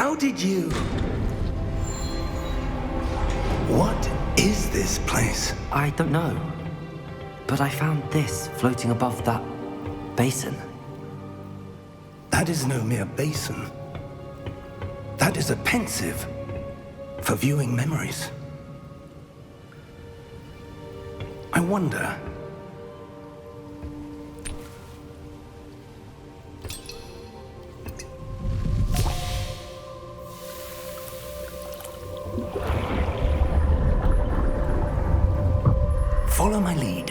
How did you... What is this place? I don't know. But I found this floating above that basin. That is no mere basin. That is a pensive for viewing memories. I wonder... Follow my lead.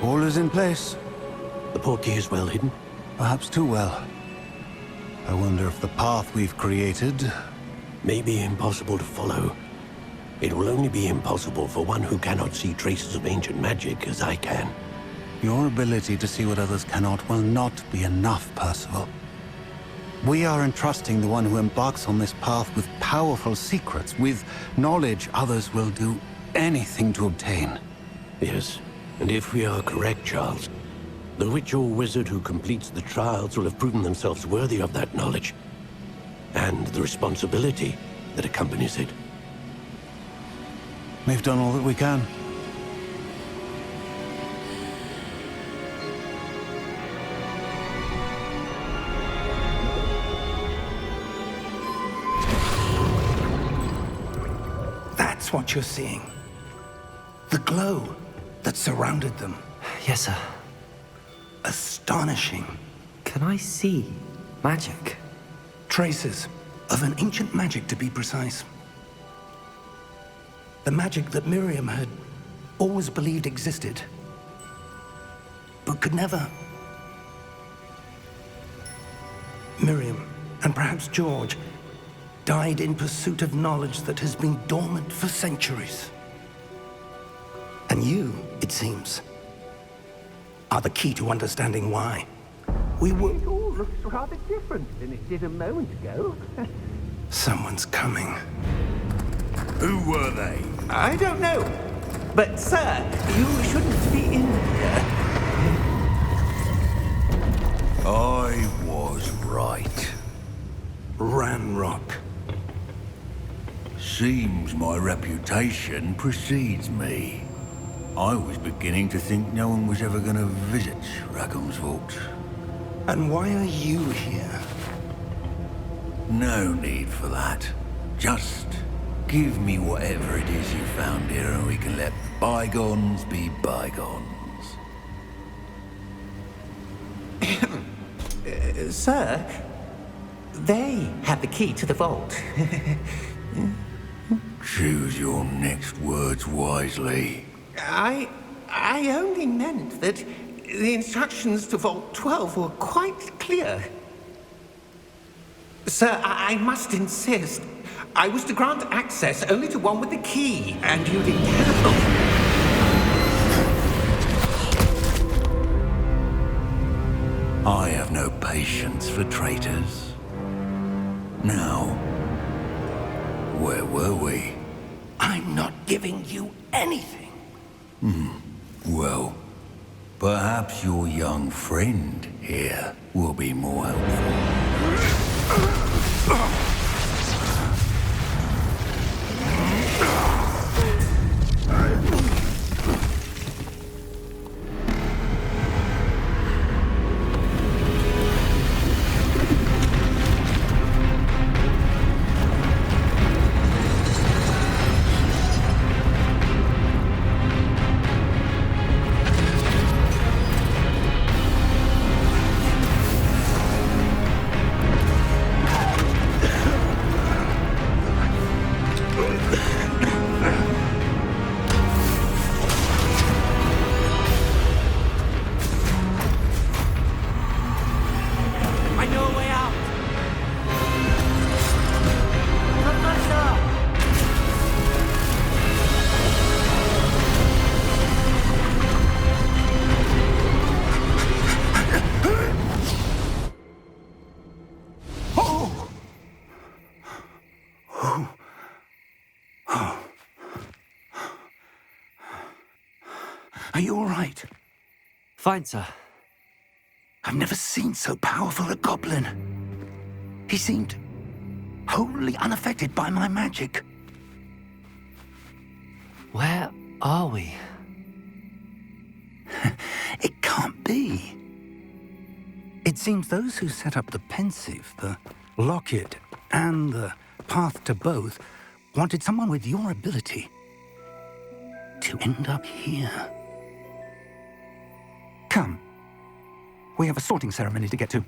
All is in place. The portkey is well hidden. Perhaps too well. I wonder if the path we've created... May be impossible to follow. It will only be impossible for one who cannot see traces of ancient magic as I can. Your ability to see what others cannot will not be enough, Percival. We are entrusting the one who embarks on this path with powerful secrets, with knowledge others will do anything to obtain. Yes, and if we are correct, Charles, the witch or wizard who completes the trials will have proven themselves worthy of that knowledge, and the responsibility that accompanies it. We've done all that we can. That's what you're seeing. The glow that surrounded them. Yes, sir. Astonishing. Can I see magic? Traces of an ancient magic, to be precise. The magic that Miriam had always believed existed, but could never. Miriam, and perhaps George, died in pursuit of knowledge that has been dormant for centuries. And you, it seems, are the key to understanding why. We were... It all looks rather different than it did a moment ago. Someone's coming. Who were they? I don't know. But, sir, you shouldn't be in here. I was right. Ranrock. Seems my reputation precedes me. I was beginning to think no one was ever going to visit Rackham's Vault. And why are you here? No need for that. Just give me whatever it is you found here and we can let bygones be bygones. Sir, they have the key to the vault. Choose your next words wisely. I only meant that the instructions to Vault 12 were quite clear. Sir, I must insist. I was to grant access only to one with the key, and you didn't have... I have no patience for traitors. Now, where were we? I'm not giving you anything. Well, perhaps your young friend here will be more helpful. Are you all right? Fine, sir. I've never seen so powerful a goblin. He seemed wholly unaffected by my magic. Where are we? It can't be. It seems those who set up the pensive, the locket, and the path to both wanted someone with your ability to end up here. Come. We have a sorting ceremony to get to.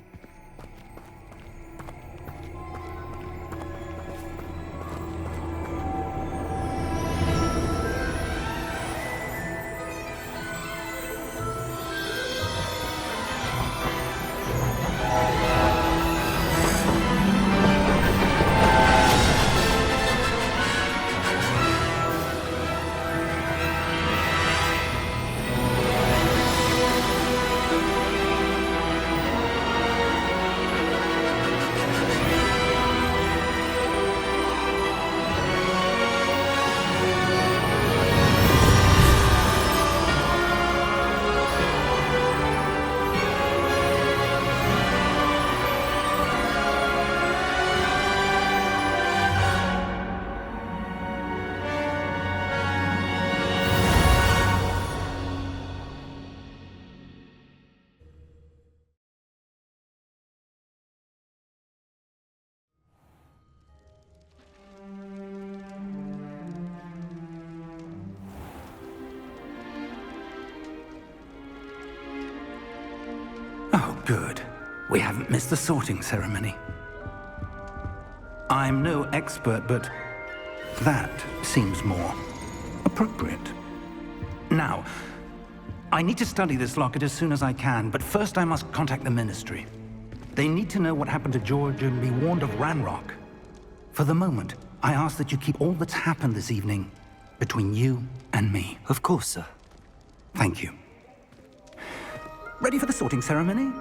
Oh, good. We haven't missed the sorting ceremony. I'm no expert, but that seems more appropriate. Now, I need to study this locket as soon as I can, but first I must contact the Ministry. They need to know what happened to George and be warned of Ranrock. For the moment, I ask that you keep all that's happened this evening between you and me. Of course, sir. Thank you. Ready for the sorting ceremony?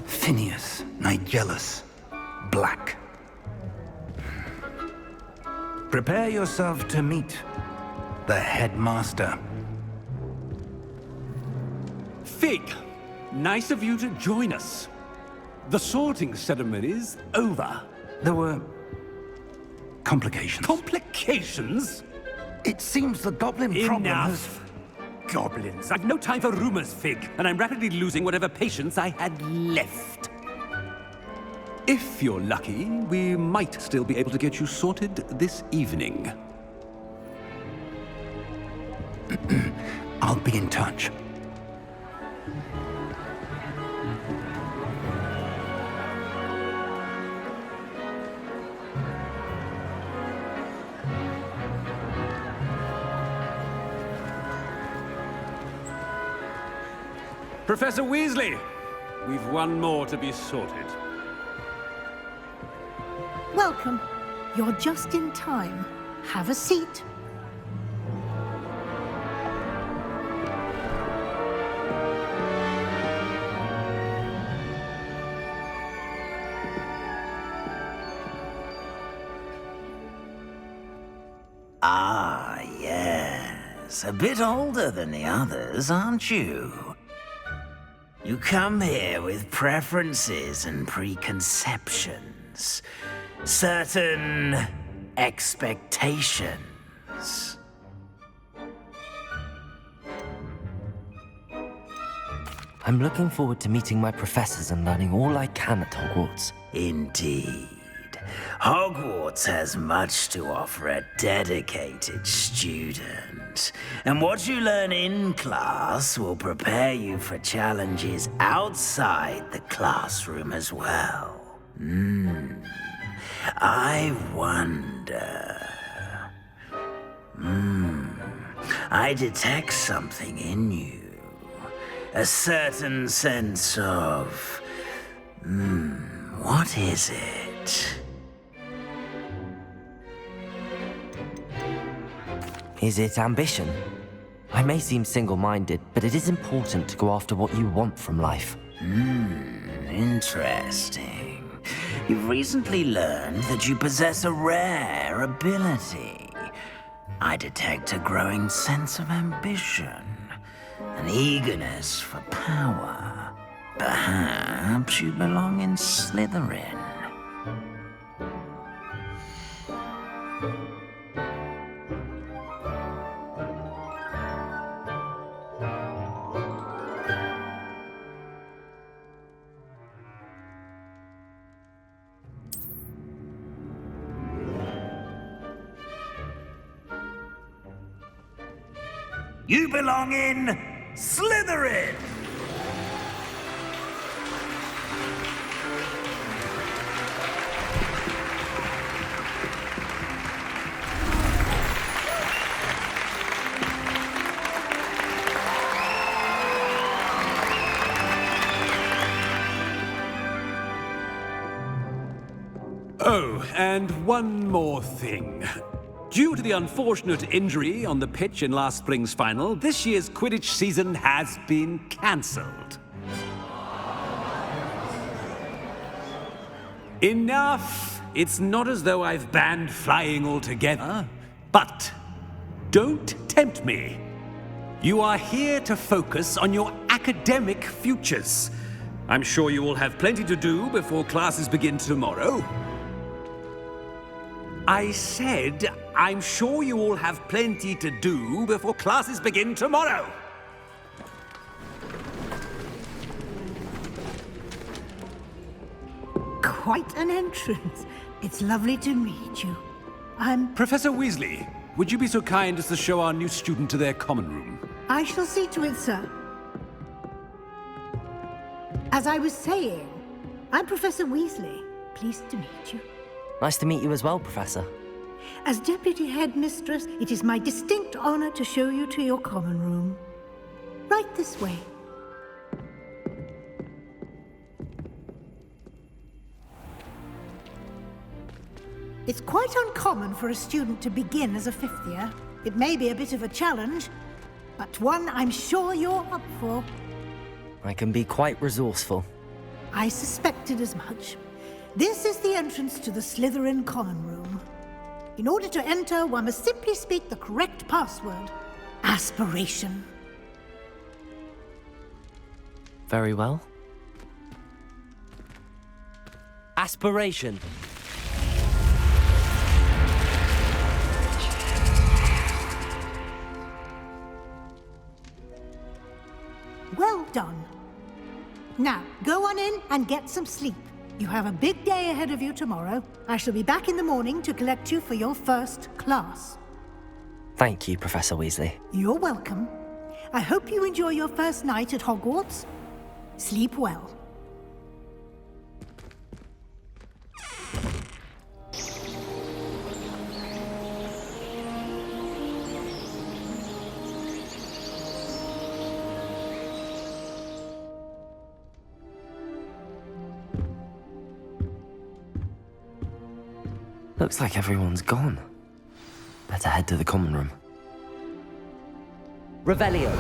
Phineas, Nigellus, Black. Prepare yourself to meet the headmaster. Fig, nice of you to join us. The sorting ceremony's over. There were complications. Complications? It seems the goblin problem has... Enough! Goblins. I've no time for rumors, Fig, and I'm rapidly losing whatever patience I had left. If you're lucky, we might still be able to get you sorted this evening. I'll be in touch. Professor Weasley, we've one more to be sorted. Welcome. You're just in time. Have a seat. Ah, yes. A bit older than the others, aren't you? You come here with preferences and preconceptions. Certain expectations. I'm looking forward to meeting my professors and learning all I can at Hogwarts. Indeed. Hogwarts has much to offer a dedicated student. And what you learn in class will prepare you for challenges outside the classroom as well. I wonder... I detect something in you. A certain sense of... what is it? Is it ambition? I may seem single-minded, but it is important to go after what you want from life. Interesting. You've recently learned that you possess a rare ability. I detect a growing sense of ambition, an eagerness for power. Perhaps you belong in Slytherin. You belong in Slytherin! Oh, and one more thing. Due to the unfortunate injury on the pitch in last spring's final, this year's Quidditch season has been cancelled. Enough! It's not as though I've banned flying altogether, but don't tempt me. You are here to focus on your academic futures. I'm sure you will have plenty to do before classes begin tomorrow. I said, I'm sure you all have plenty to do before classes begin tomorrow. Quite an entrance. It's lovely to meet you. I'm... Professor Weasley, would you be so kind as to show our new student to their common room? I shall see to it, sir. As I was saying, I'm Professor Weasley. Pleased to meet you. Nice to meet you as well, Professor. As Deputy Headmistress, it is my distinct honor to show you to your common room. Right this way. It's quite uncommon for a student to begin as a fifth year. It may be a bit of a challenge, but one I'm sure you're up for. I can be quite resourceful. I suspected as much. This is the entrance to the Slytherin common room. In order to enter, one must simply speak the correct password. Aspiration. Very well. Aspiration. Well done. Now, go on in and get some sleep. You have a big day ahead of you tomorrow. I shall be back in the morning to collect you for your first class. Thank you, Professor Weasley. You're welcome. I hope you enjoy your first night at Hogwarts. Sleep well. Looks like everyone's gone. Better head to the common room. Revelio.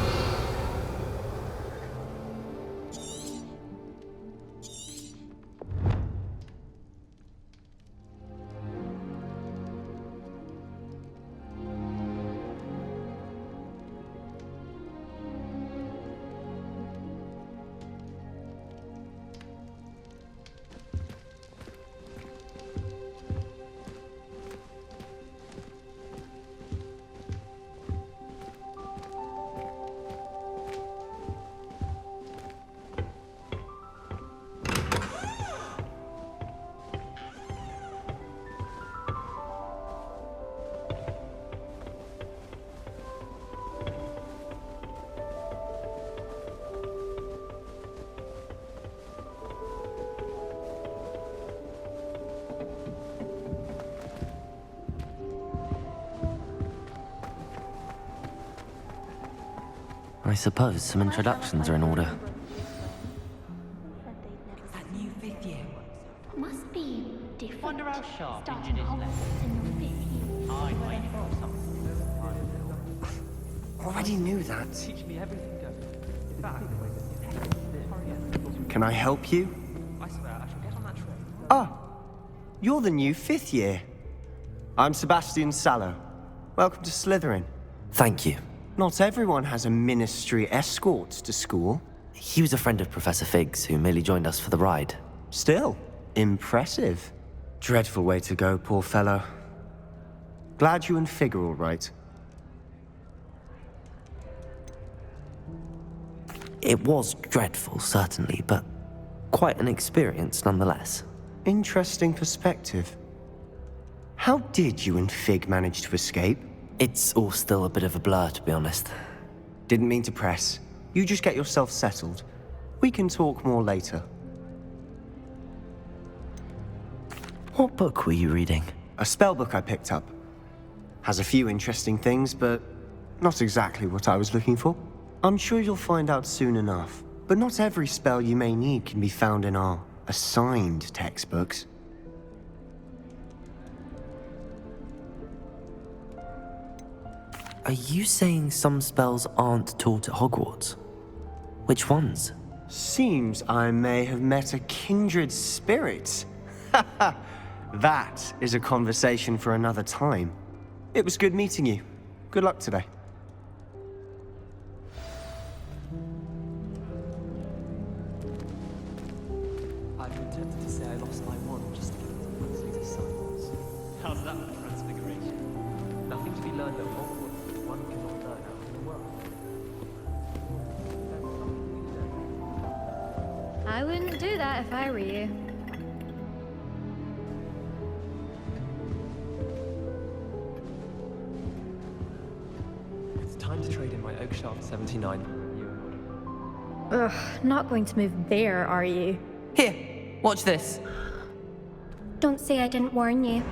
I suppose some introductions are in order. That new fifth year. Must be different. Wonder how sharp Starting Injun is Hogwarts in your fifth year. I'm waiting for something. already knew that. Teach me everything, go. In fact, Can I help you? I swear I shall get on that train. Ah, you're the new 5th year. I'm Sebastian Sallow. Welcome to Slytherin. Thank you. Not everyone has a ministry escort to school. He was a friend of Professor Fig's who merely joined us for the ride. Still, impressive. Dreadful way to go, poor fellow. Glad you and Fig are all right. It was dreadful, certainly, but quite an experience nonetheless. Interesting perspective. How did you and Fig manage to escape? It's all still a bit of a blur, to be honest. Didn't mean to press. You just get yourself settled. We can talk more later. What book were you reading? A spell book I picked up. Has a few interesting things, but not exactly what I was looking for. I'm sure you'll find out soon enough. But not every spell you may need can be found in our assigned textbooks. Are you saying some spells aren't taught at Hogwarts? Which ones? Seems I may have met a kindred spirit. That is a conversation for another time. It was good meeting you. Good luck today. I've been tempted to say I lost my wand just to get into Weasley's assignments. How's that for transfiguration? Nothing to be learned at Hogwarts that one cannot learn out in the world. I wouldn't do that if I were you. It's time to trade in my Oak Shaft 79. Ugh, not going to move there, are you? Here, watch this. Don't say I didn't warn you.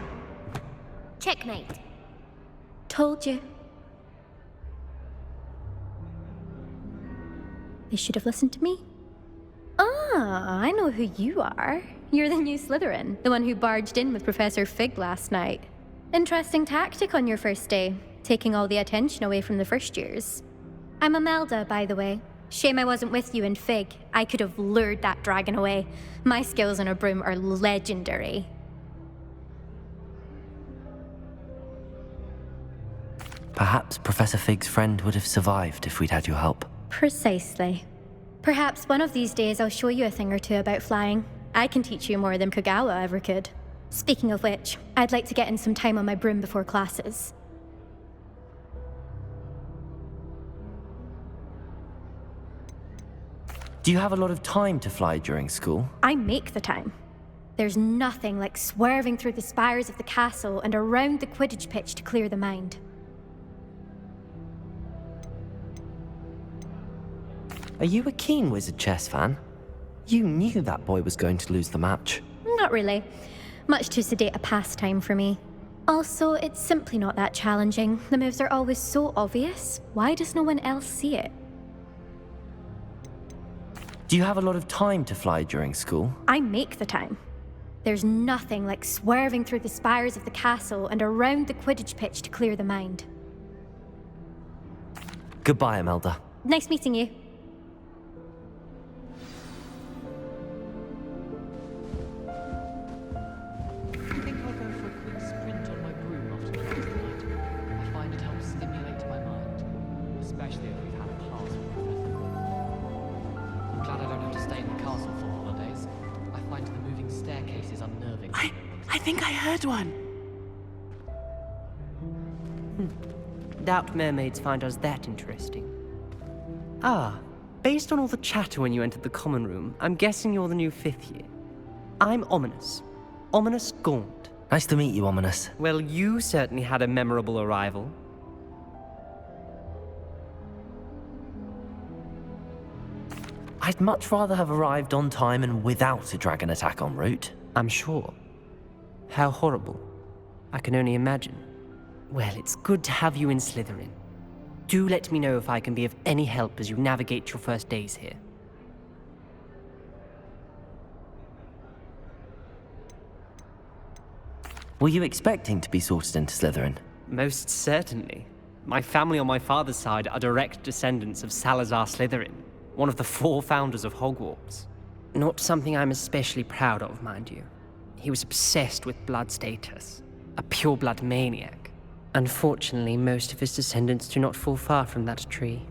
Checkmate. Told you. They should have listened to me. Ah, I know who you are. You're the new Slytherin, the one who barged in with Professor Fig last night. Interesting tactic on your first day, taking all the attention away from the first years. I'm Imelda, by the way. Shame I wasn't with you in Fig. I could have lured that dragon away. My skills on a broom are legendary. Perhaps Professor Fig's friend would have survived if we'd had your help. Precisely. Perhaps one of these days I'll show you a thing or two about flying. I can teach you more than Kogawa ever could. Speaking of which, I'd like to get in some time on my broom before classes. Do you have a lot of time to fly during school? I make the time. There's nothing like swerving through the spires of the castle and around the Quidditch pitch to clear the mind. Are you a keen Wizard chess fan? You knew that boy was going to lose the match. Not really. Much too sedate a pastime for me. Also, it's simply not that challenging. The moves are always so obvious. Why does no one else see it? Do you have a lot of time to fly during school? I make the time. There's nothing like swerving through the spires of the castle and around the Quidditch pitch to clear the mind. Goodbye, Imelda. Nice meeting you. I think I'll go for a quick sprint on my broom after class tonight. I find it helps stimulate my mind, especially if we've had a class with Professor Fig. I'm glad I don't have to stay in the castle for holidays. I find the moving staircases unnerving. I think I heard one. Doubt mermaids find us that interesting. Ah, based on all the chatter when you entered the common room, I'm guessing you're the new 5th year. I'm Ominous. Ominous Gaunt. Nice to meet you, Ominous. Well, you certainly had a memorable arrival. I'd much rather have arrived on time and without a dragon attack en route. I'm sure. How horrible. I can only imagine. Well, it's good to have you in Slytherin. Do let me know if I can be of any help as you navigate your first days here. Were you expecting to be sorted into Slytherin? Most certainly. My family on my father's side are direct descendants of Salazar Slytherin, one of the 4 founders of Hogwarts. Not something I'm especially proud of, mind you. He was obsessed with blood status, a pure-blood maniac. Unfortunately, most of his descendants do not fall far from that tree.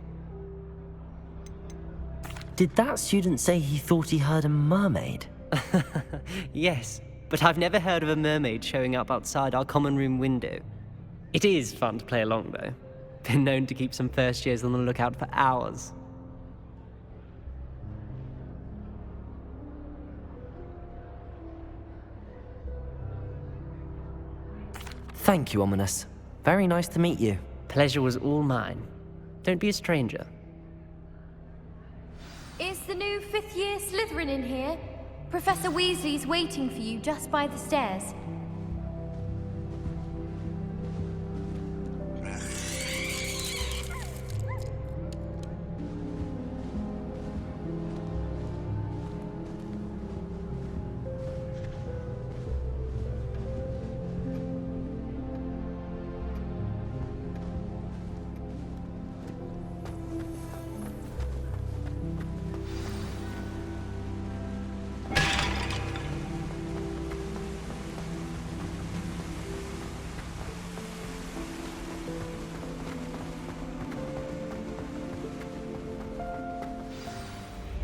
Did that student say he thought he heard a mermaid? Yes, but I've never heard of a mermaid showing up outside our common room window. It is fun to play along, though. Been known to keep some first years on the lookout for hours. Thank you, Ominous. Very nice to meet you. Pleasure was all mine. Don't be a stranger. Is the new 5th year Slytherin in here? Professor Weasley's waiting for you just by the stairs.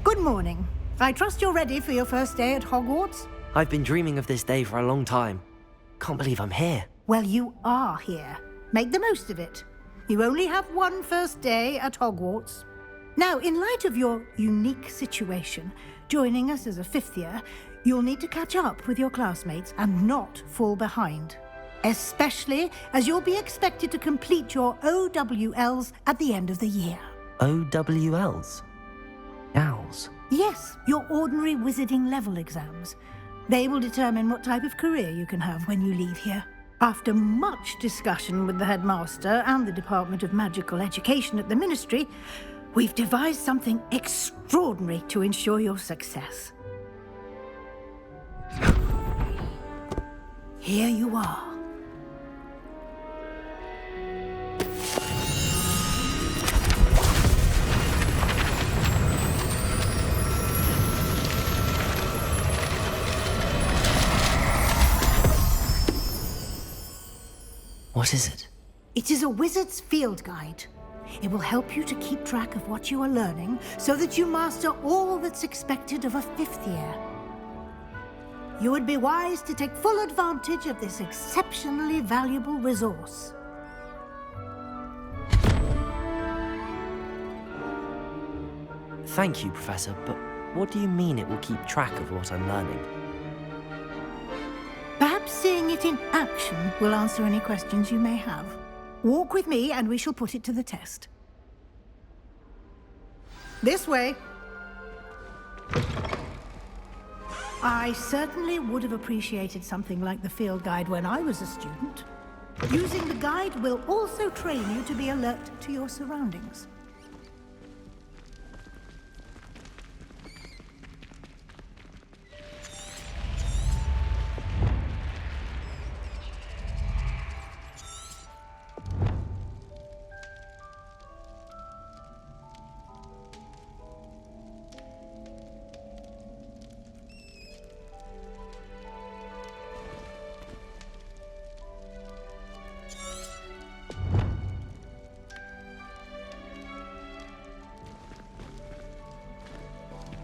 Good morning. I trust you're ready for your first day at Hogwarts? I've been dreaming of this day for a long time. Can't believe I'm here. Well, you are here. Make the most of it. You only have one first day at Hogwarts. Now, in light of your unique situation, joining us as a 5th year, you'll need to catch up with your classmates and not fall behind. Especially as you'll be expected to complete your OWLs at the end of the year. OWLs? Owls? Yes, your ordinary wizarding level exams. They will determine what type of career you can have when you leave here. After much discussion with the headmaster and the Department of Magical Education at the Ministry, we've devised something extraordinary to ensure your success. Here you are. What is it? It is a wizard's field guide. It will help you to keep track of what you are learning so that you master all that's expected of a 5th year. You would be wise to take full advantage of this exceptionally valuable resource. Thank you, Professor, but what do you mean it will keep track of what I'm learning? Perhaps seeing it in action will answer any questions you may have. Walk with me and we shall put it to the test. This way. I certainly would have appreciated something like the field guide when I was a student. Using the guide will also train you to be alert to your surroundings.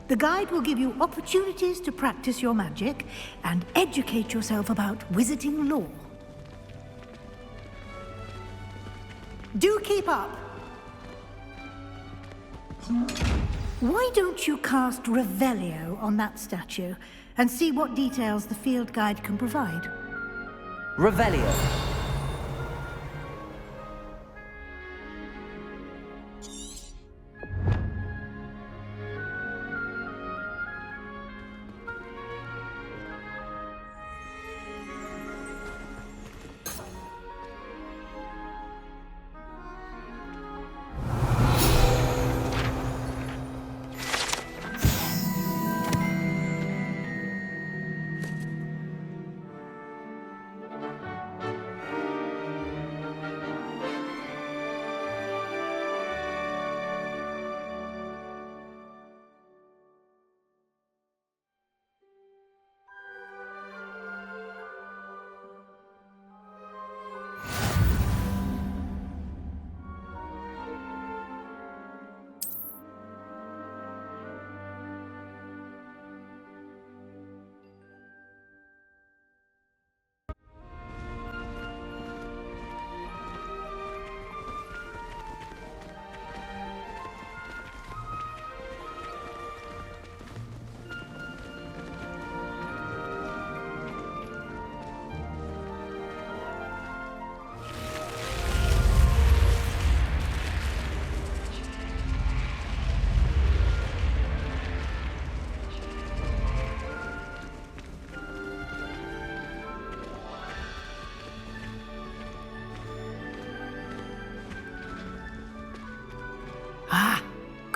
The guide will give you opportunities to practice your magic and educate yourself about wizarding lore. Do keep up! Why don't you cast Revelio on that statue and see what details the field guide can provide? Revelio.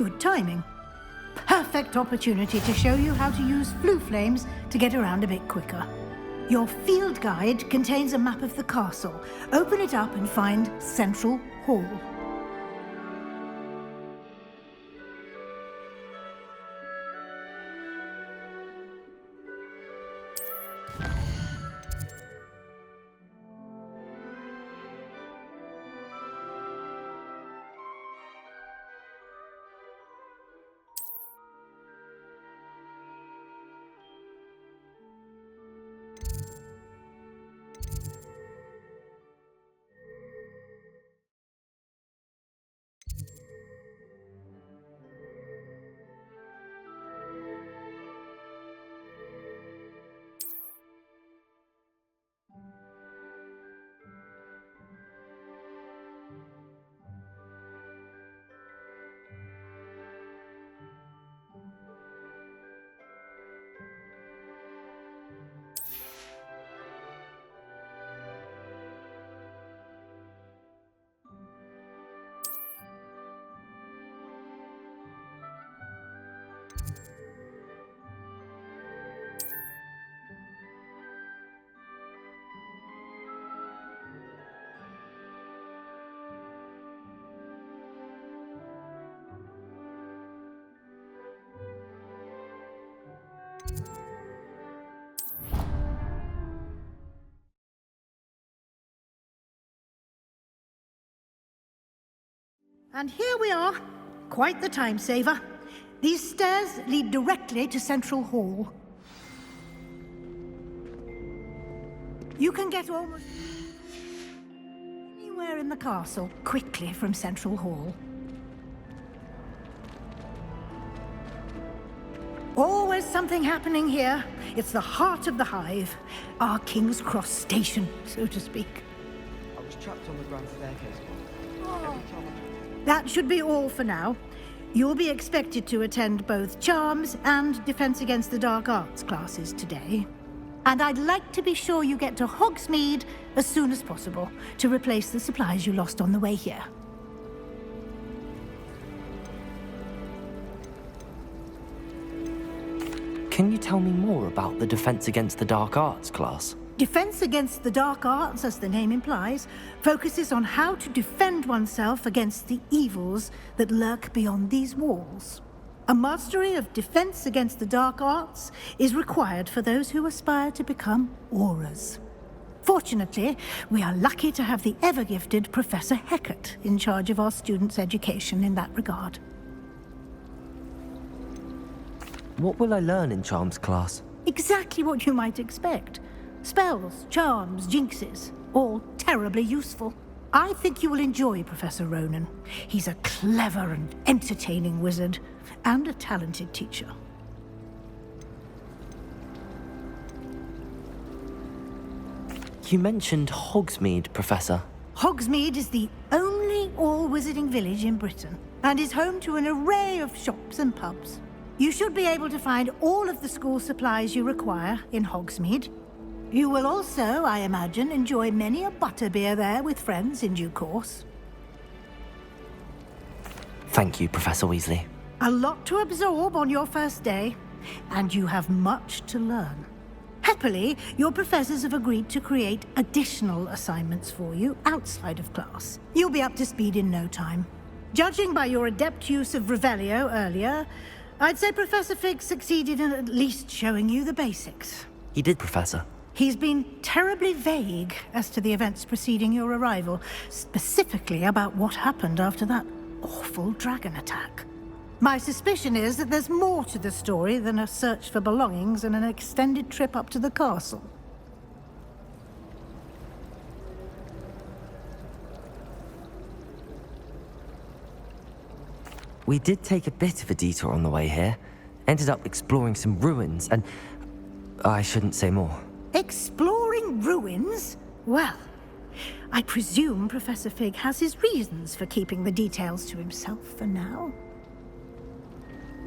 Good timing. Perfect opportunity to show you how to use flue flames to get around a bit quicker. Your field guide contains a map of the castle. Open it up and find Central Hall. And here we are. Quite the time saver. These stairs lead directly to Central Hall. You can get almost anywhere in the castle quickly from Central Hall. Always something happening here. It's the heart of the hive. Our King's Cross station, so to speak. I was trapped on the grand staircase. That should be all for now. You'll be expected to attend both Charms and Defense Against the Dark Arts classes today. And I'd like to be sure you get to Hogsmeade as soon as possible to replace the supplies you lost on the way here. Can you tell me more about the Defense Against the Dark Arts class? Defense Against the Dark Arts, as the name implies, focuses on how to defend oneself against the evils that lurk beyond these walls. A mastery of Defense Against the Dark Arts is required for those who aspire to become Aurors. Fortunately, we are lucky to have the ever-gifted Professor Hecat in charge of our students' education in that regard. What will I learn in Charms class? Exactly what you might expect. Spells, charms, jinxes, all terribly useful. I think you will enjoy Professor Ronan. He's a clever and entertaining wizard, and a talented teacher. You mentioned Hogsmeade, Professor. Hogsmeade is the only all-wizarding village in Britain, and is home to an array of shops and pubs. You should be able to find all of the school supplies you require in Hogsmeade. You will also, I imagine, enjoy many a butterbeer there with friends in due course. Thank you, Professor Weasley. A lot to absorb on your first day, and you have much to learn. Happily, your professors have agreed to create additional assignments for you outside of class. You'll be up to speed in no time. Judging by your adept use of Revelio earlier, I'd say Professor Fig succeeded in at least showing you the basics. He did, Professor. He's been terribly vague as to the events preceding your arrival, specifically about what happened after that awful dragon attack. My suspicion is that there's more to the story than a search for belongings and an extended trip up to the castle. We did take a bit of a detour on the way here. Ended up exploring some ruins, and I shouldn't say more. Exploring ruins? Well, I presume Professor Fig has his reasons for keeping the details to himself for now.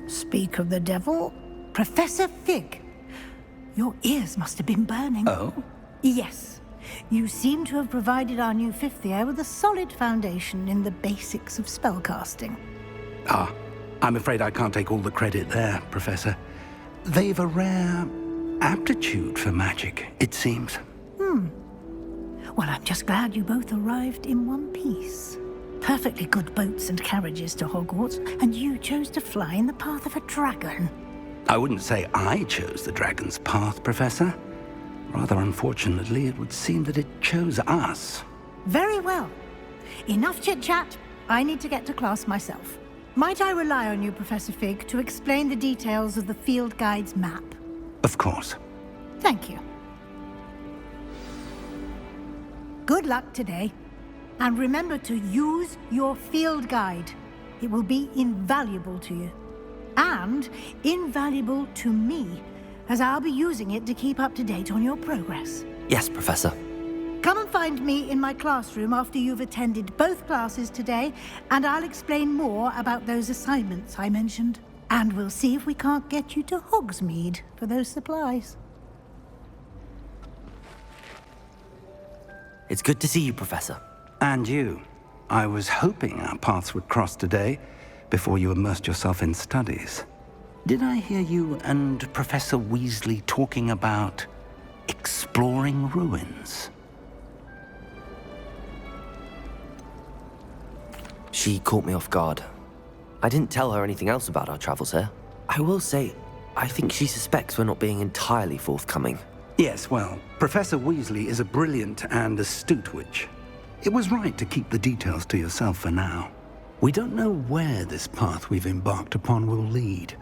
Speak of the devil, Professor Fig. Your ears must have been burning. Oh? Yes. You seem to have provided our new fifth year with a solid foundation in the basics of spellcasting. Ah, I'm afraid I can't take all the credit there, Professor. They've a rare aptitude for magic, it seems. Well, I'm just glad you both arrived in one piece. Perfectly good boats and carriages to Hogwarts, and you chose to fly in the path of a dragon. I wouldn't say I chose the dragon's path, Professor. Rather unfortunately, it would seem that it chose us. Very well. Enough chit-chat. I need to get to class myself. Might I rely on you, Professor Fig, to explain the details of the field guide's map? Of course. Thank you. Good luck today. And remember to use your field guide. It will be invaluable to you. And invaluable to me, as I'll be using it to keep up to date on your progress. Yes, Professor. Come and find me in my classroom after you've attended both classes today, and I'll explain more about those assignments I mentioned. And we'll see if we can't get you to Hogsmeade for those supplies. It's good to see you, Professor. And you. I was hoping our paths would cross today, before you immersed yourself in studies. Did I hear you and Professor Weasley talking about exploring ruins? She caught me off guard. I didn't tell her anything else about our travels here. I will say, I think she suspects we're not being entirely forthcoming. Yes, well, Professor Weasley is a brilliant and astute witch. It was right to keep the details to yourself for now. We don't know where this path we've embarked upon will lead.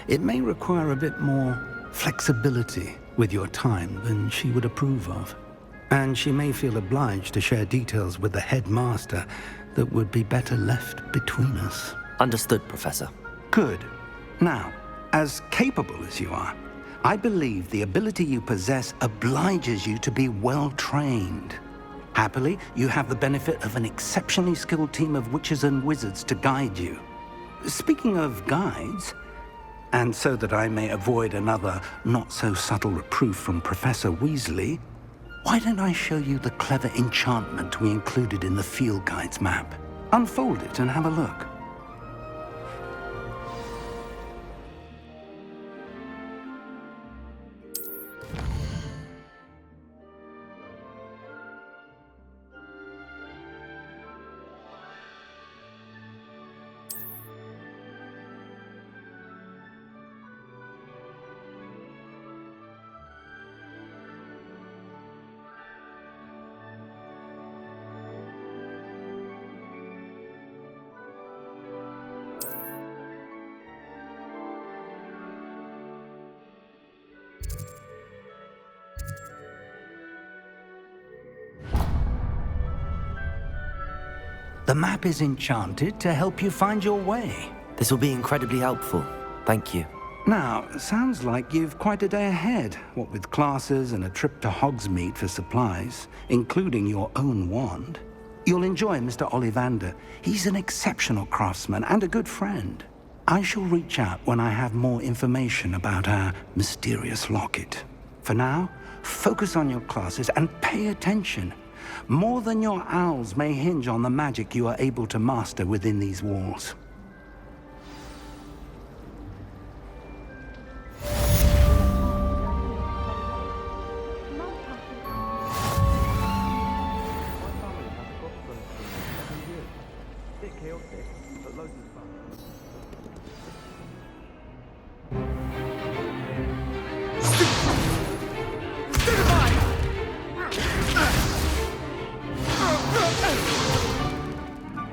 It may require a bit more flexibility with your time than she would approve of. And she may feel obliged to share details with the headmaster that would be better left between us. Understood, Professor. Good. Now, as capable as you are, I believe the ability you possess obliges you to be well-trained. Happily, you have the benefit of an exceptionally skilled team of witches and wizards to guide you. Speaking of guides, and so that I may avoid another not-so-subtle reproof from Professor Weasley, why don't I show you the clever enchantment we included in the field guide's map? Unfold it and have a look. The map is enchanted to help you find your way. This will be incredibly helpful. Thank you. Now, sounds like you've quite a day ahead, what with classes and a trip to Hogsmeade for supplies, including your own wand. You'll enjoy Mr. Ollivander. He's an exceptional craftsman and a good friend. I shall reach out when I have more information about our mysterious locket. For now, focus on your classes and pay attention. More than your owls may hinge on the magic you are able to master within these walls.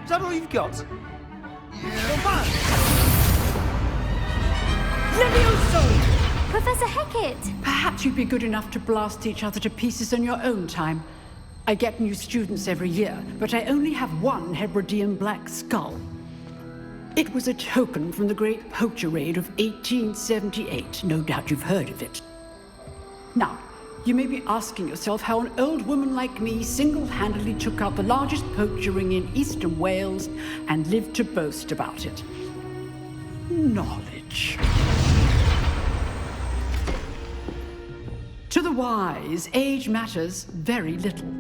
Is that all you've got? Professor Hecat! Perhaps you'd be good enough to blast each other to pieces on your own time. I get new students every year, but I only have one Hebridean black skull. It was a token from the Great Poacher Raid of 1878. No doubt you've heard of it. Now, you may be asking yourself how an old woman like me single-handedly took out the largest poacher ring in eastern Wales and lived to boast about it. Knowledge. To the wise, age matters very little.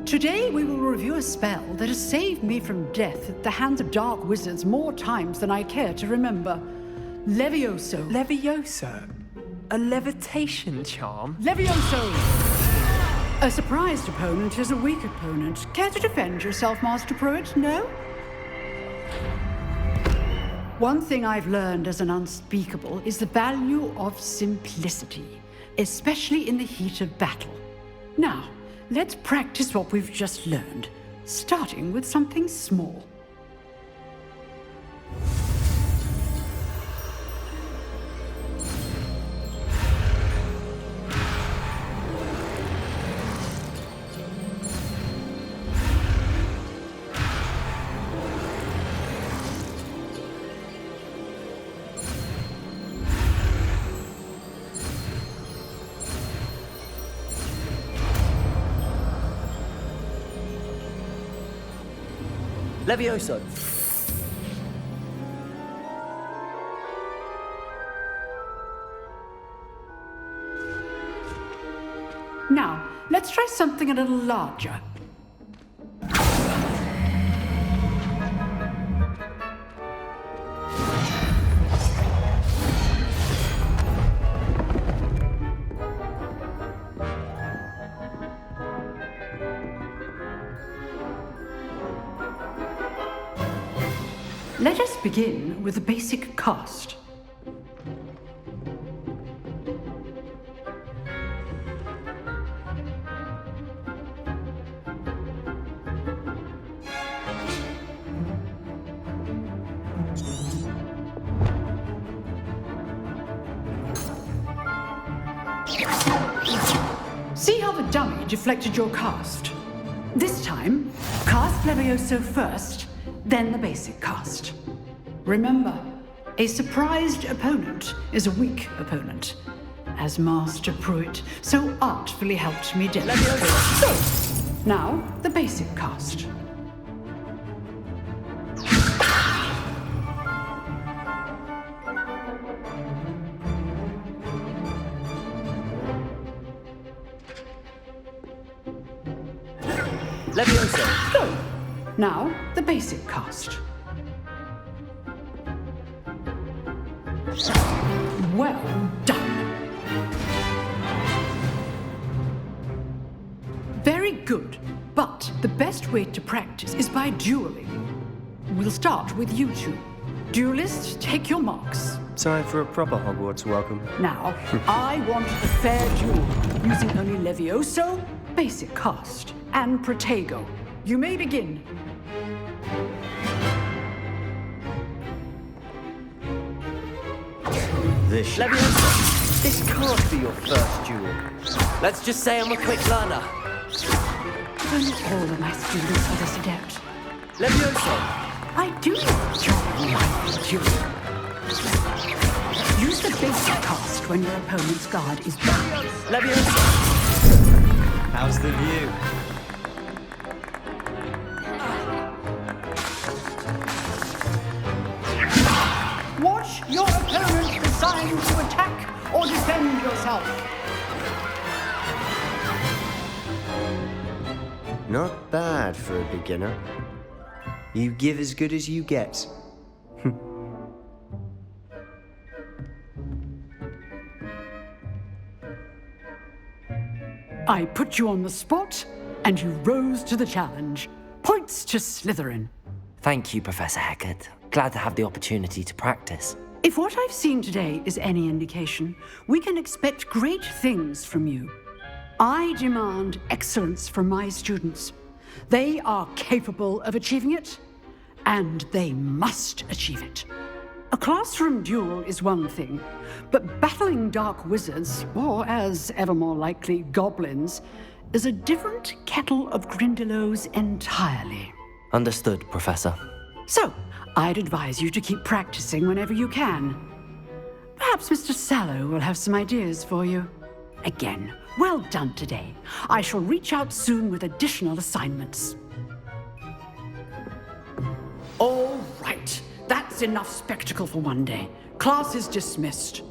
Today we will review a spell that has saved me from death at the hands of dark wizards more times than I care to remember. Levioso. Levioso? A levitation charm? Levioso! A surprised opponent is a weak opponent. Care to defend yourself, Master Pruitt? No? One thing I've learned as an unspeakable is the value of simplicity, especially in the heat of battle. Now, let's practice what we've just learned, starting with something small. Levioso. Now, let's try something a little larger. Let us begin with the basic cast. See how the dummy deflected your cast? This time, cast Levioso first, then the basic cast. Remember, a surprised opponent is a weak opponent, as Master Pruitt so artfully helped me demonstrate. Now, the basic cast. Levioso. Go. Now, the basic cast. Well done. Very good, but the best way to practice is by dueling. We'll start with you two. Duelists, take your marks. Time for a proper Hogwarts welcome. Now, I want a fair duel, using only Levioso, basic cast, and Protego. You may begin. Levioso, this can't be your first duel. Let's just say I'm a quick learner. Only all of my students are this adept. Levioso. I do enjoy life dueling. Use the basic cast when your opponent's guard is down. Levioso. How's the view? Watch your opponent decide to attack or defend yourself. Not bad for a beginner. You give as good as you get. I put you on the spot, and you rose to the challenge. Points to Slytherin. Thank you, Professor Hecat. Glad to have the opportunity to practice. If what I've seen today is any indication, we can expect great things from you. I demand excellence from my students. They are capable of achieving it, and they must achieve it. A classroom duel is one thing, but battling dark wizards, or as ever more likely, goblins, is a different kettle of Grindylows entirely. Understood, Professor. So, I'd advise you to keep practicing whenever you can. Perhaps Mr. Sallow will have some ideas for you. Again, well done today. I shall reach out soon with additional assignments. All right. That's enough spectacle for one day. Class is dismissed.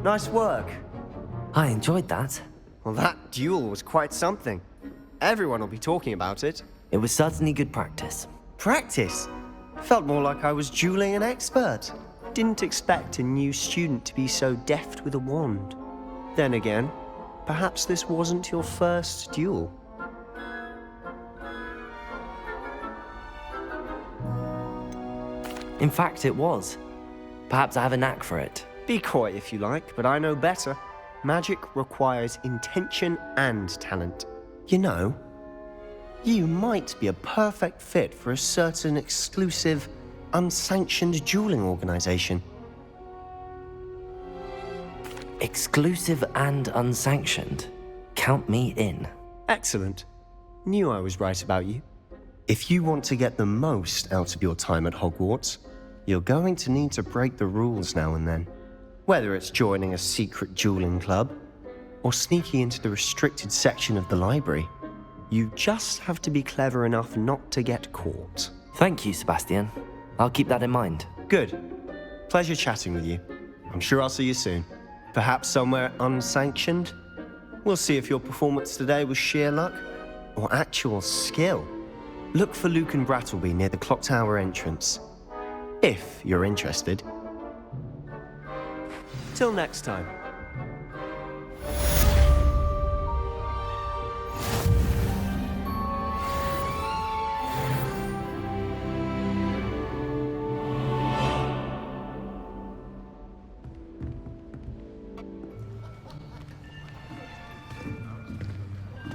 Nice work. I enjoyed that. Well, that duel was quite something. Everyone will be talking about it. It was certainly good practice. Practice? Felt more like I was dueling an expert. Didn't expect a new student to be so deft with a wand. Then again, perhaps this wasn't your first duel. In fact, it was. Perhaps I have a knack for it. Be coy if you like, but I know better. Magic requires intention and talent. You know, you might be a perfect fit for a certain exclusive, unsanctioned dueling organization. Exclusive and unsanctioned. Count me in. Excellent. Knew I was right about you. If you want to get the most out of your time at Hogwarts, you're going to need to break the rules now and then. Whether it's joining a secret dueling club, or sneaking into the restricted section of the library, you just have to be clever enough not to get caught. Thank you, Sebastian. I'll keep that in mind. Good. Pleasure chatting with you. I'm sure I'll see you soon. Perhaps somewhere unsanctioned? We'll see if your performance today was sheer luck or actual skill. Look for Luke and Brattleby near the clock tower entrance, if you're interested. Till next time.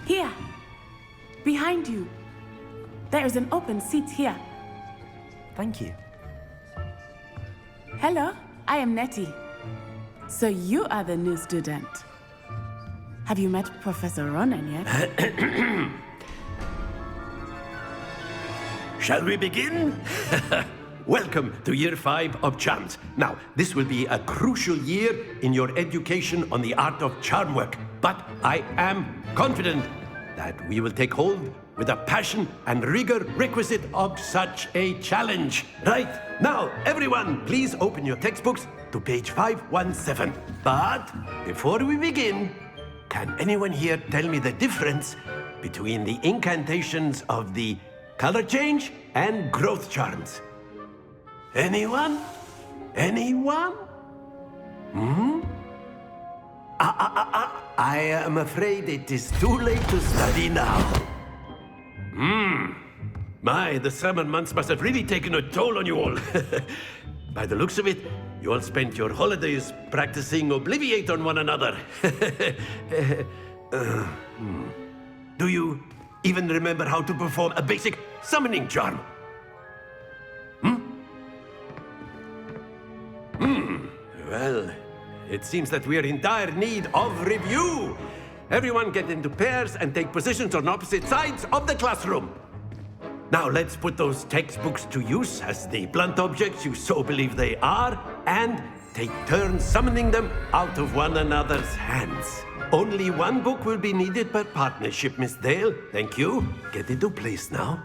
Here, behind you. There is an open seat here. Thank you. Hello, I am Nettie. So you are the new student. Have you met Professor Ronan yet? Shall we begin? Welcome to Year 5 of Charms. Now, this will be a crucial year in your education on the art of charm work. But I am confident that we will take hold with the passion and rigor requisite of such a challenge. Right, now, everyone, please open your textbooks to page 517. But before we begin, can anyone here tell me the difference between the incantations of the color change and growth charms? Anyone? Anyone? I am afraid it is too late to study now. My, the summer months must have really taken a toll on you all. By the looks of it, you all spent your holidays practicing Obliviate on one another. Do you even remember how to perform a basic summoning charm? Well, it seems that we are in dire need of review. Everyone get into pairs and take positions on opposite sides of the classroom. Now let's put those textbooks to use as the blunt objects you so believe they are, and take turns summoning them out of one another's hands. Only one book will be needed per partnership, Miss Dale. Thank you. Get into place now.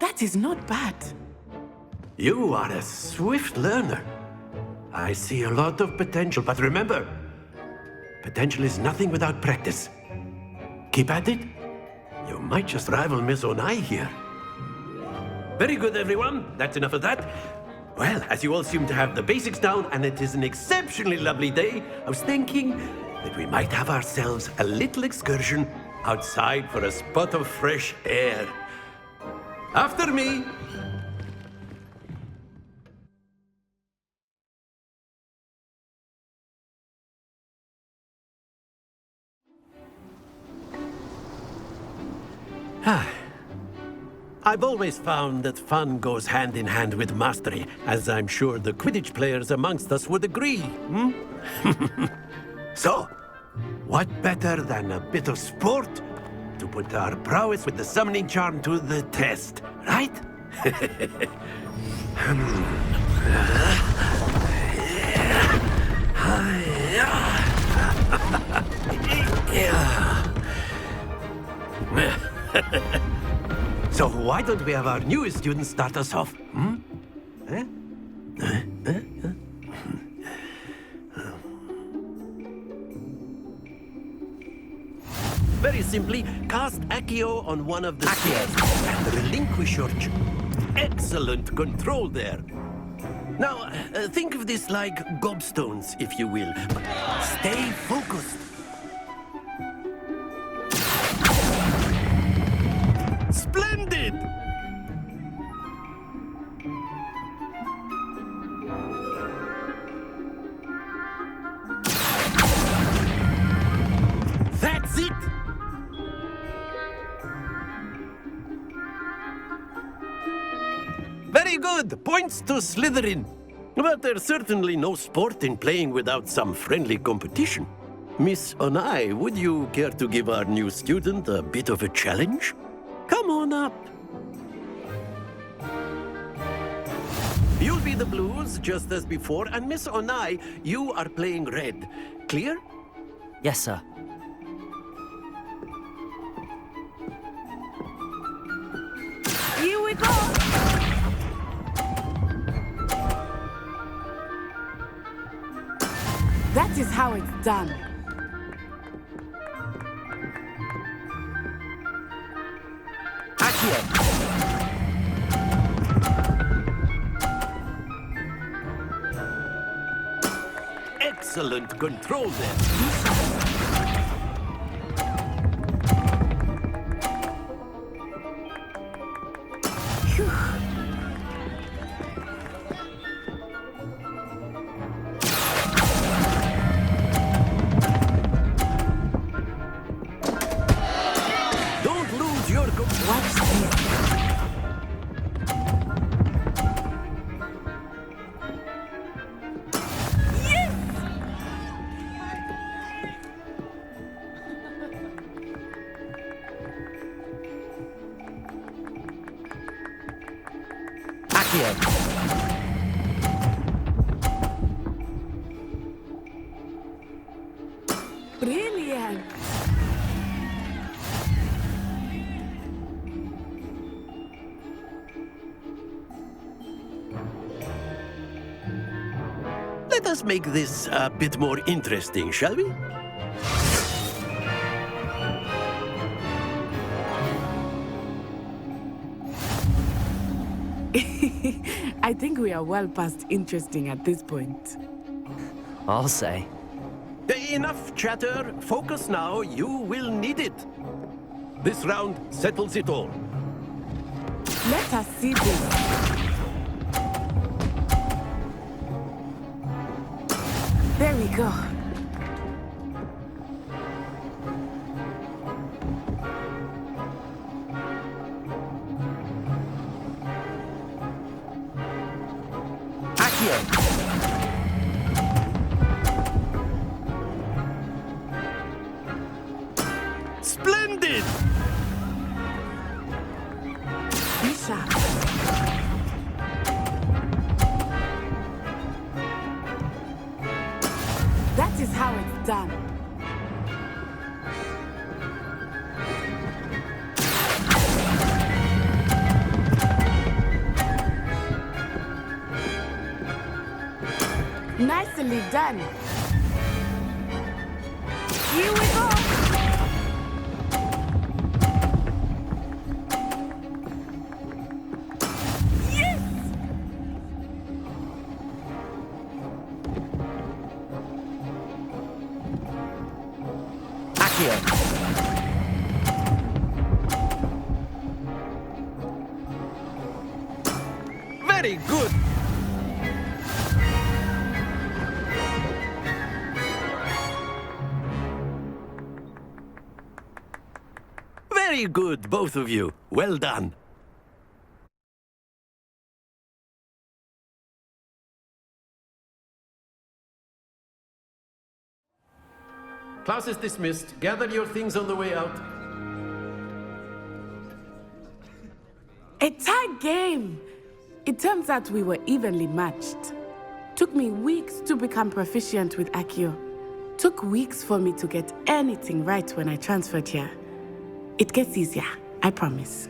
That is not bad. You are a swift learner. I see a lot of potential, but remember, potential is nothing without practice. Keep at it. You might just rival Miss Onai here. Very good, everyone. That's enough of that. Well, as you all seem to have the basics down, and it is an exceptionally lovely day, I was thinking that we might have ourselves a little excursion outside for a spot of fresh air. After me. I've always found that fun goes hand in hand with mastery, as I'm sure the Quidditch players amongst us would agree. So, What better than a bit of sport to put our prowess with the summoning charm to the test, right? So why don't we have our newest student start us off? Hmm? Eh? Very simply, cast Accio on one of the spheres and relinquish your... Excellent control there. Now, think of this like gobstones, if you will. But stay focused. Splendid! That's it! Very good! Points to Slytherin. But there's certainly no sport in playing without some friendly competition. Miss Onai, would you care to give our new student a bit of a challenge? Come on up. You'll be the blues, just as before, and Miss Onai, you are playing red. Clear? Yes, sir. Here we go! That is how it's done. Excellent control there. Don't lose your... Watch this. Brilliant! Let us make this a bit more interesting, shall we? I think we are well past interesting at this point. I'll say. Enough chatter. Focus now. You will need it. This round settles it all. Let us see this. There we go. Splendid! Be sharp. That is how it's done. Nicely done. Here we go. Yes! Very good. Very good, both of you. Well done. Class is dismissed. Gather your things on the way out. A tight game! It turns out we were evenly matched. Took me weeks to become proficient with Accio. Took weeks for me to get anything right when I transferred here. It gets easier, I promise.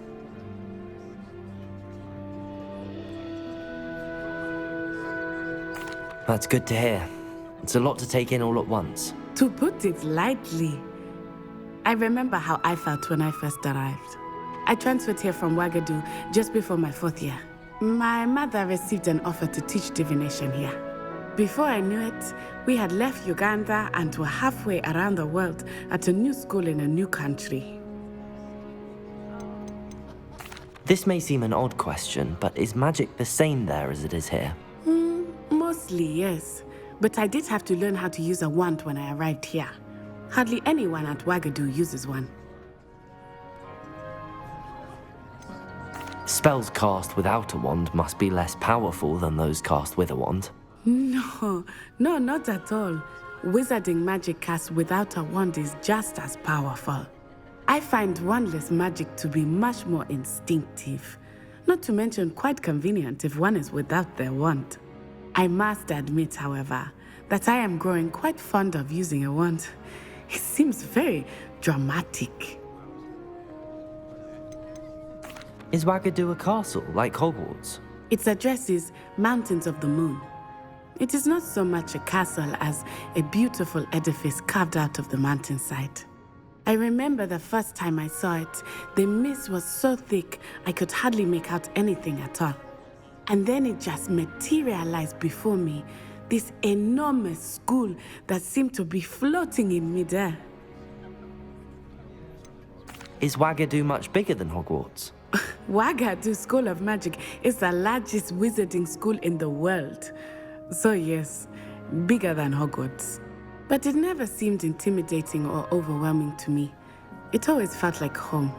That's good to hear. It's a lot to take in all at once. To put it lightly, I remember how I felt when I first arrived. I transferred here from Wagadu just before my 4th year. My mother received an offer to teach divination here. Before I knew it, we had left Uganda and were halfway around the world at a new school in a new country. This may seem an odd question, but is magic the same there as it is here? Mostly, yes. But I did have to learn how to use a wand when I arrived here. Hardly anyone at Wagadu uses one. Spells cast without a wand must be less powerful than those cast with a wand. No, not at all. Wizarding magic cast without a wand is just as powerful. I find wandless magic to be much more instinctive. Not to mention quite convenient if one is without their wand. I must admit, however, that I am growing quite fond of using a wand. It seems very dramatic. Is Wagadu a castle, like Hogwarts? Its address is Mountains of the Moon. It is not so much a castle as a beautiful edifice carved out of the mountainside. I remember the first time I saw it, the mist was so thick I could hardly make out anything at all. And then it just materialized before me, this enormous school that seemed to be floating in midair. Is Wagadu much bigger than Hogwarts? Wagadu School of Magic is the largest wizarding school in the world. So yes, bigger than Hogwarts. But it never seemed intimidating or overwhelming to me. It always felt like home.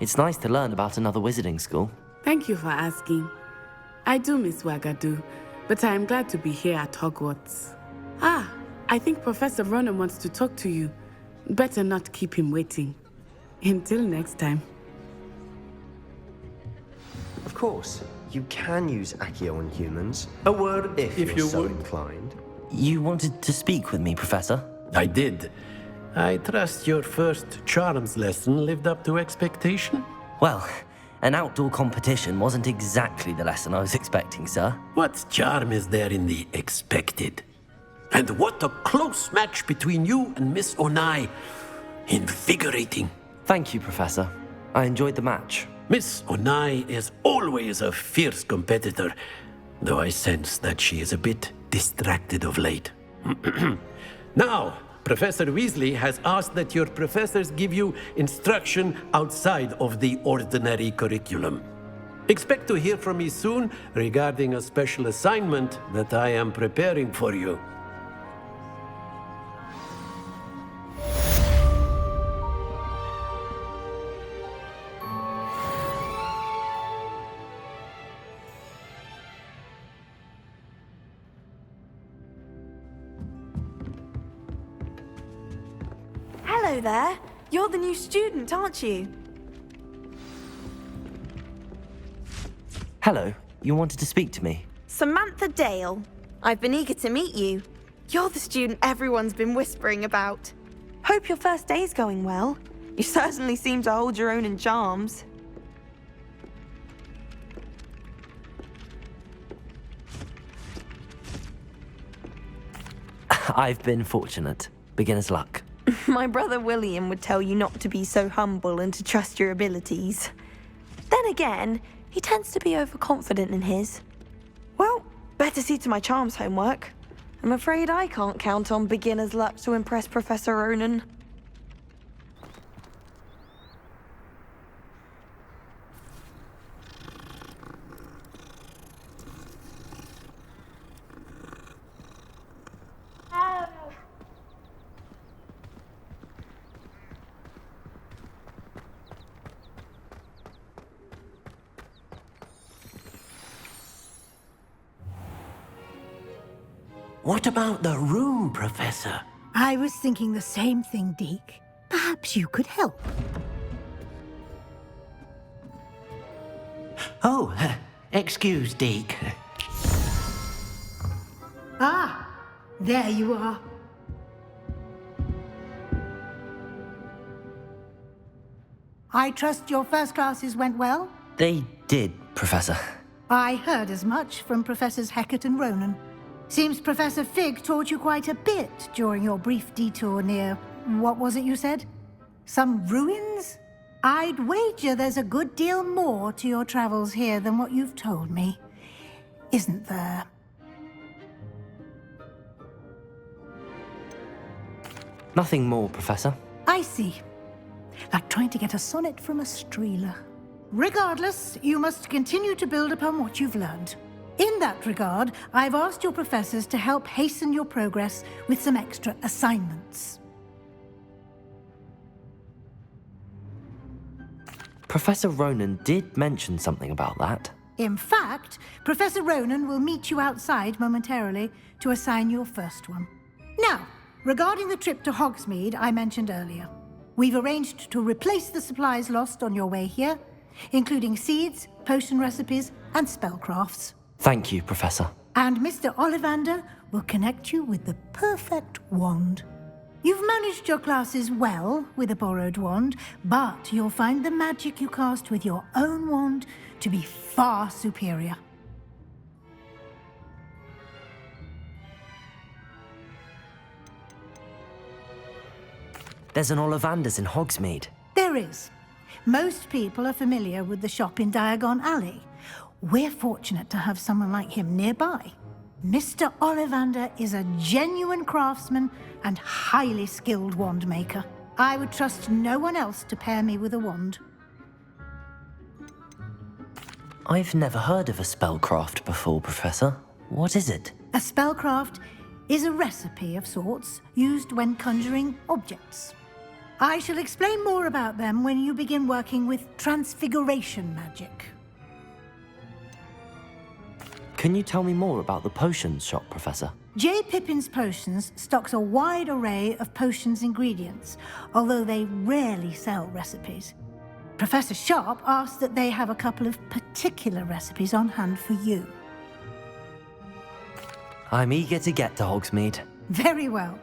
It's nice to learn about another wizarding school. Thank you for asking. I do miss Wagadu, but I am glad to be here at Hogwarts. Ah, I think Professor Ronan wants to talk to you. Better not keep him waiting. Until next time. Of course, you can use Accio on humans. A word if you're so inclined. You wanted to speak with me, Professor? I did. I trust your first charms lesson lived up to expectation? Well, an outdoor competition wasn't exactly the lesson I was expecting, sir. What charm is there in the expected? And what a close match between you and Miss Onai. Invigorating. Thank you, Professor. I enjoyed the match. Miss Onai is always a fierce competitor, though I sense that she is a bit distracted of late. Now, Professor Weasley has asked that your professors give you instruction outside of the ordinary curriculum. Expect to hear from me soon regarding a special assignment that I am preparing for you. Hello there. You're the new student, aren't you? Hello. You wanted to speak to me? Samantha Dale. I've been eager to meet you. You're the student everyone's been whispering about. Hope your first day's going well. You certainly seem to hold your own in charms. I've been fortunate. Beginner's luck. My brother William would tell you not to be so humble and to trust your abilities. Then again, he tends to be overconfident in his. Well, better see to my charms homework. I'm afraid I can't count on beginner's luck to impress Professor Ronan. What about the room, Professor? I was thinking the same thing, Deke. Perhaps you could help. Oh, excuse, Deke. Ah, there you are. I trust your first classes went well? They did, Professor. I heard as much from Professors Hecat and Ronan. Seems Professor Fig taught you quite a bit during your brief detour near... what was it you said? Some ruins? I'd wager there's a good deal more to your travels here than what you've told me. Isn't there? Nothing more, Professor. I see. Like trying to get a sonnet from a streeler. Regardless, you must continue to build upon what you've learned. In that regard, I've asked your professors to help hasten your progress with some extra assignments. Professor Ronan did mention something about that. In fact, Professor Ronan will meet you outside momentarily to assign your first one. Now, regarding the trip to Hogsmeade I mentioned earlier, we've arranged to replace the supplies lost on your way here, including seeds, potion recipes, and spellcrafts. Thank you, Professor. And Mr. Ollivander will connect you with the perfect wand. You've managed your classes well with a borrowed wand, but you'll find the magic you cast with your own wand to be far superior. There's an Ollivanders in Hogsmeade. There is. Most people are familiar with the shop in Diagon Alley. We're fortunate to have someone like him nearby. Mr. Ollivander is a genuine craftsman and highly skilled wand maker. I would trust no one else to pair me with a wand. I've never heard of a spellcraft before, Professor. What is it? A spellcraft is a recipe of sorts used when conjuring objects. I shall explain more about them when you begin working with transfiguration magic. Can you tell me more about the potions shop, Professor? J. Pippin's Potions stocks a wide array of potions ingredients, although they rarely sell recipes. Professor Sharp asked that they have a couple of particular recipes on hand for you. I'm eager to get to Hogsmeade. Very well.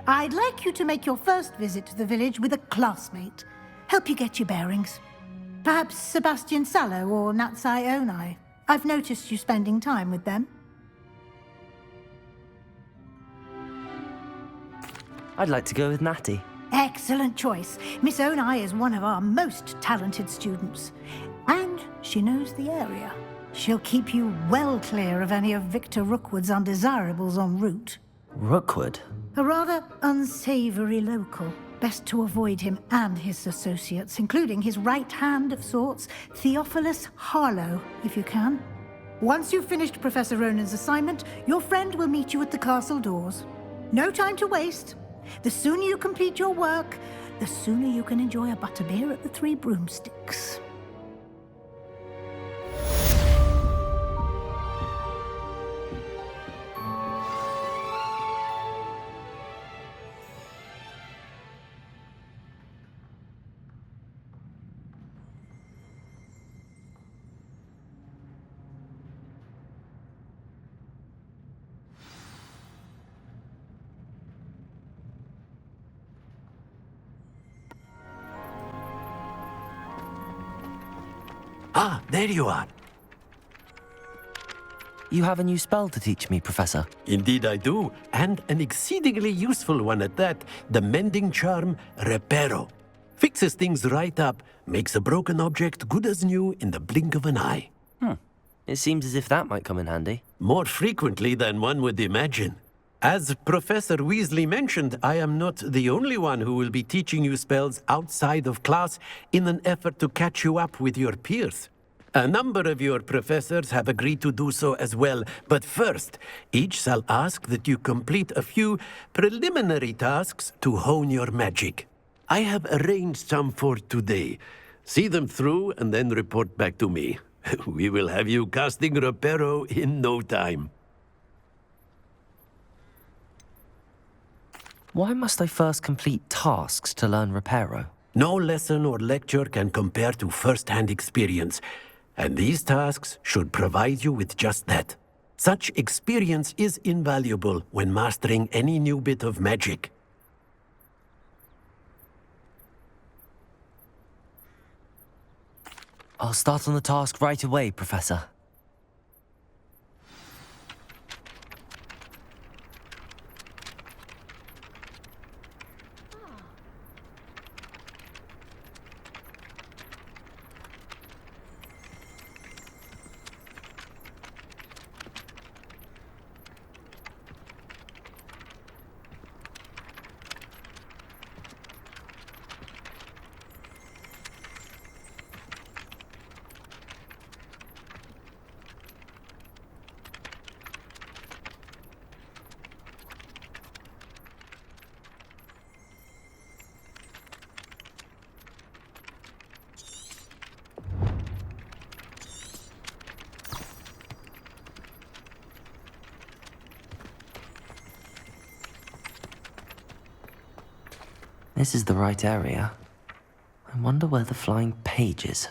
I'd like you to make your first visit to the village with a classmate. Help you get your bearings. Perhaps Sebastian Sallow or Natsai Onai. I've noticed you spending time with them. I'd like to go with Natty. Excellent choice. Miss Onai is one of our most talented students. And she knows the area. She'll keep you well clear of any of Victor Rookwood's undesirables en route. Rookwood? A rather unsavory local. Best to avoid him and his associates, including his right hand of sorts, Theophilus Harlow, if you can. Once you've finished Professor Ronan's assignment, your friend will meet you at the castle doors. No time to waste. The sooner you complete your work, the sooner you can enjoy a butterbeer at the Three Broomsticks. Ah, there you are. You have a new spell to teach me, Professor. Indeed I do, and an exceedingly useful one at that. The mending charm, Reparo. Fixes things right up, makes a broken object good as new in the blink of an eye. It seems as if that might come in handy. More frequently than one would imagine. As Professor Weasley mentioned, I am not the only one who will be teaching you spells outside of class in an effort to catch you up with your peers. A number of your professors have agreed to do so as well, but first, each shall ask that you complete a few preliminary tasks to hone your magic. I have arranged some for today. See them through and then report back to me. We will have you casting Reparo in no time. Why must I first complete tasks to learn Reparo? No lesson or lecture can compare to first-hand experience, and these tasks should provide you with just that. Such experience is invaluable when mastering any new bit of magic. I'll start on the task right away, Professor. This is the right area. I wonder where the flying page is.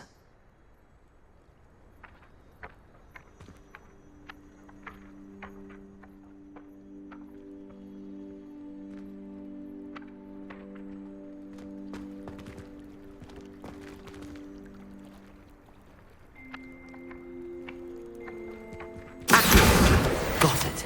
Got it.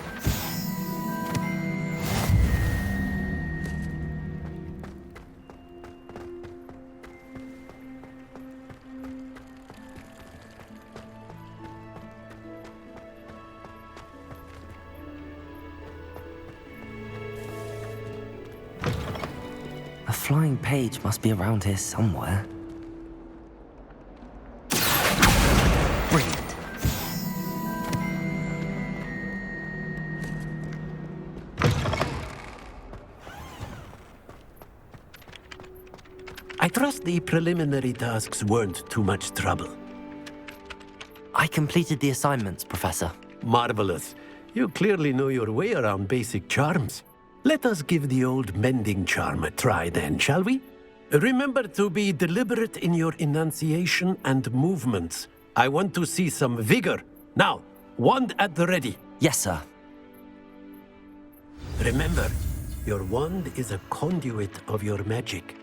A flying page must be around here somewhere. Brilliant. I trust the preliminary tasks weren't too much trouble. I completed the assignments, Professor. Marvelous. You clearly know your way around basic charms. Let us give the old mending charm a try then, shall we? Remember to be deliberate in your enunciation and movements. I want to see some vigor. Now, wand at the ready. Yes, sir. Remember, your wand is a conduit of your magic.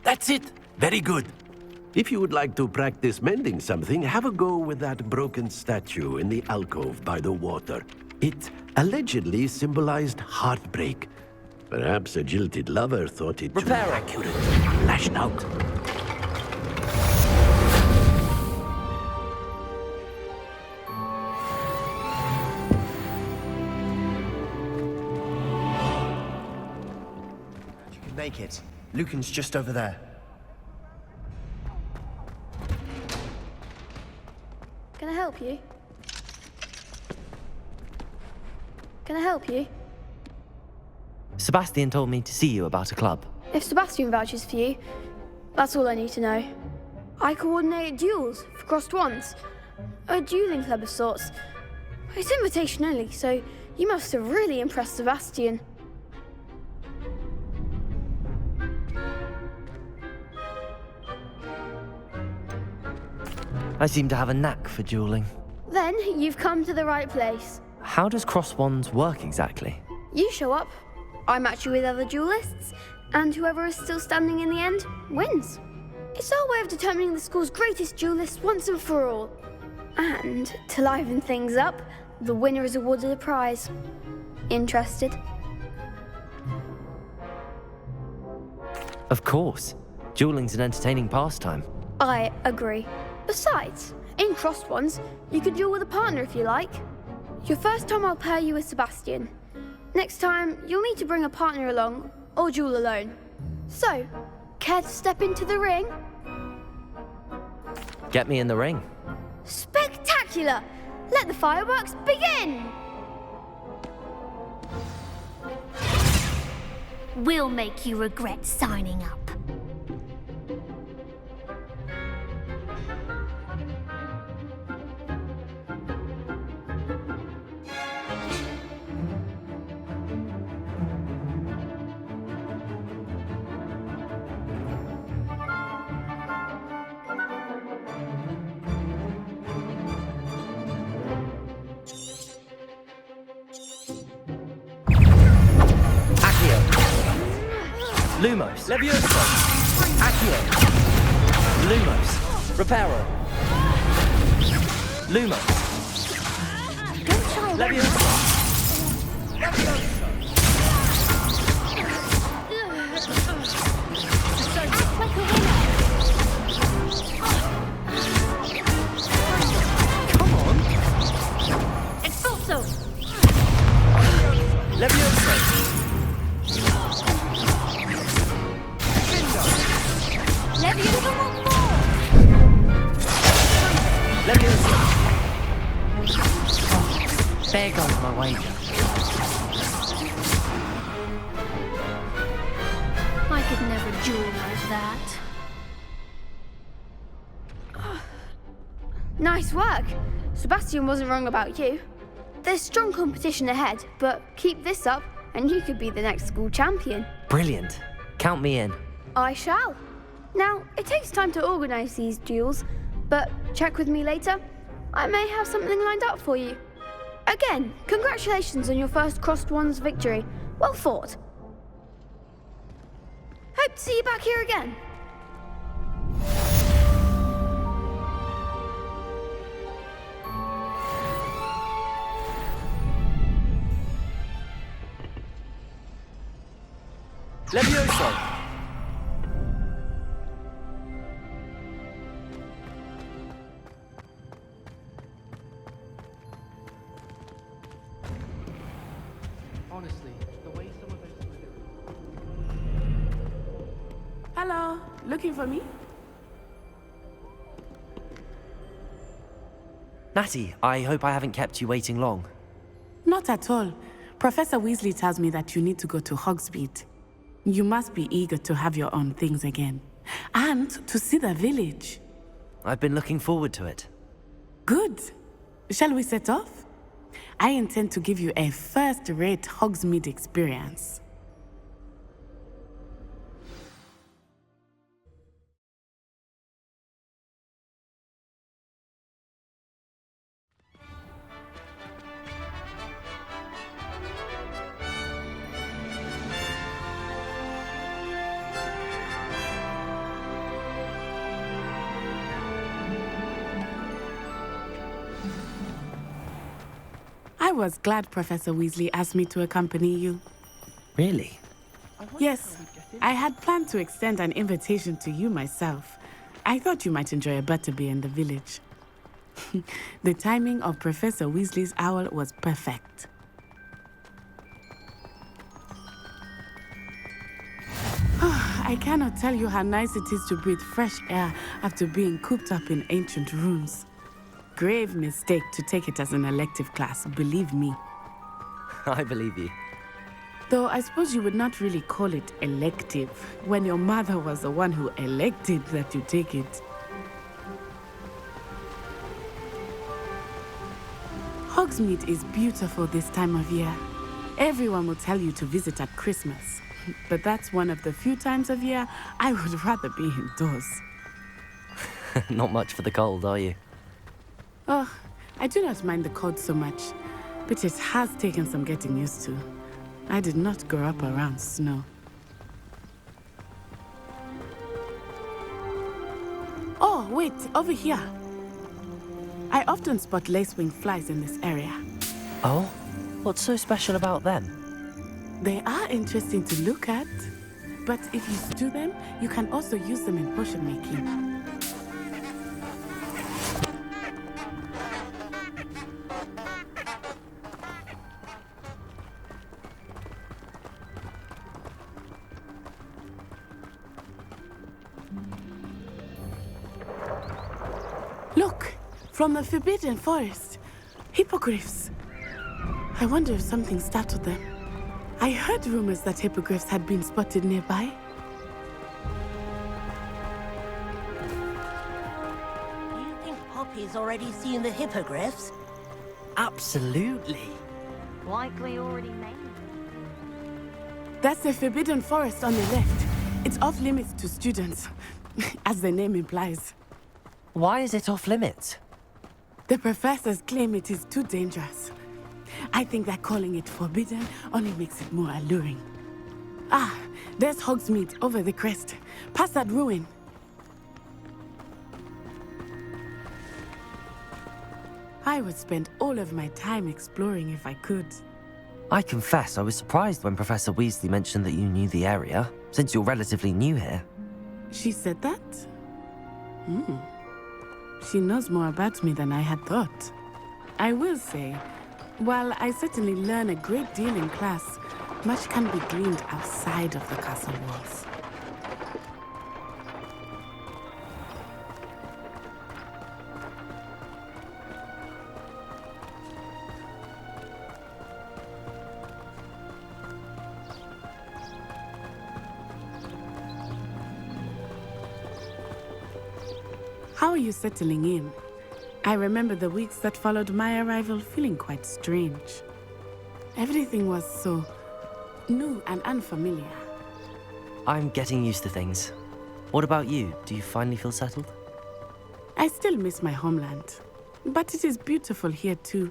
That's it! Very good. If you would like to practice mending something, have a go with that broken statue in the alcove by the water. It allegedly symbolized heartbreak. Perhaps a jilted lover thought it too accurate. Lashed out. You can make it. Lucan's just over there. Can I help you? Can I help you? Sebastian told me to see you about a club. If Sebastian vouches for you, that's all I need to know. I coordinate duels for crossed wands. A dueling club of sorts. It's invitation only, so you must have really impressed Sebastian. I seem to have a knack for dueling. Then you've come to the right place. How does cross wands work exactly? You show up, I match you with other duelists, and whoever is still standing in the end wins. It's our way of determining the school's greatest duelist once and for all. And to liven things up, the winner is awarded a prize. Interested? Of course. Dueling's an entertaining pastime. I agree. Besides, in crossed ones, you could duel with a partner if you like. Your first time I'll pair you with Sebastian. Next time, you'll need to bring a partner along, or duel alone. So, Care to step into the ring? Get me in the ring. Spectacular! Let the fireworks begin! We'll make you regret signing up. Lumos. Levioso. Accio. Lumos. Reparo. Lumos. Levioso. Come on. Expulso. Levioso. There goes my wager. I could never duel like that. Nice work. Sebastian wasn't wrong about you. There's strong competition ahead, but keep this up and you could be the next school champion. Brilliant. Count me in. I shall. Now, it takes time to organize these duels, but check with me later. I may have something lined up for you. Again, congratulations on your first Crossed Wands victory. Well fought. Hope to see you back here again. Levioso. Honestly, the way some of those... Hello, looking for me? Natty, I hope I haven't kept you waiting long. Not at all. Professor Weasley tells me that you need to go to Hogsmeade. You must be eager to have your own things again. And to see the village. I've been looking forward to it. Good. Shall we set off? I intend to give you a first-rate Hogsmeade experience. I was glad Professor Weasley asked me to accompany you. Really? Yes, I had planned to extend an invitation to you myself. I thought you might enjoy a butterbeer in the village. The timing of Professor Weasley's owl was perfect. I cannot tell you how nice it is to breathe fresh air after being cooped up in ancient rooms. Grave mistake to take it as an elective class, believe me. I believe you. Though I suppose you would not really call it elective when your mother was the one who elected that you take it. Hogsmeade is beautiful this time of year. Everyone will tell you to visit at Christmas, but that's one of the few times of year I would rather be indoors. Not much for the cold, are you? Oh, I do not mind the cold so much, but it has taken some getting used to. I did not grow up around snow. Oh, wait, over here. I often spot lacewing flies in this area. Oh? What's so special about them? They are interesting to look at, but if you stew them, you can also use them in potion making. Look, from the Forbidden Forest. Hippogriffs. I wonder if something startled them. I heard rumors that hippogriffs had been spotted nearby. Do you think Poppy's already seen the hippogriffs? Absolutely. Likely already made. That's the Forbidden Forest on the left. It's off limits to students, as the name implies. Why is it off limits? The professors claim it is too dangerous. I think that calling it forbidden only makes it more alluring. Ah, there's Hogsmeade over the crest. Past that ruin. I would spend all of my time exploring if I could. I confess I was surprised when Professor Weasley mentioned that you knew the area, since you're relatively new here. She said that? She knows more about me than I had thought. I will say, while I certainly learn a great deal in class, much can be gleaned outside of the castle walls. How are you settling in? I remember the weeks that followed my arrival feeling quite strange. Everything was so new and unfamiliar. I'm getting used to things. What about you? Do you finally feel settled? I still miss my homeland, but it is beautiful here too.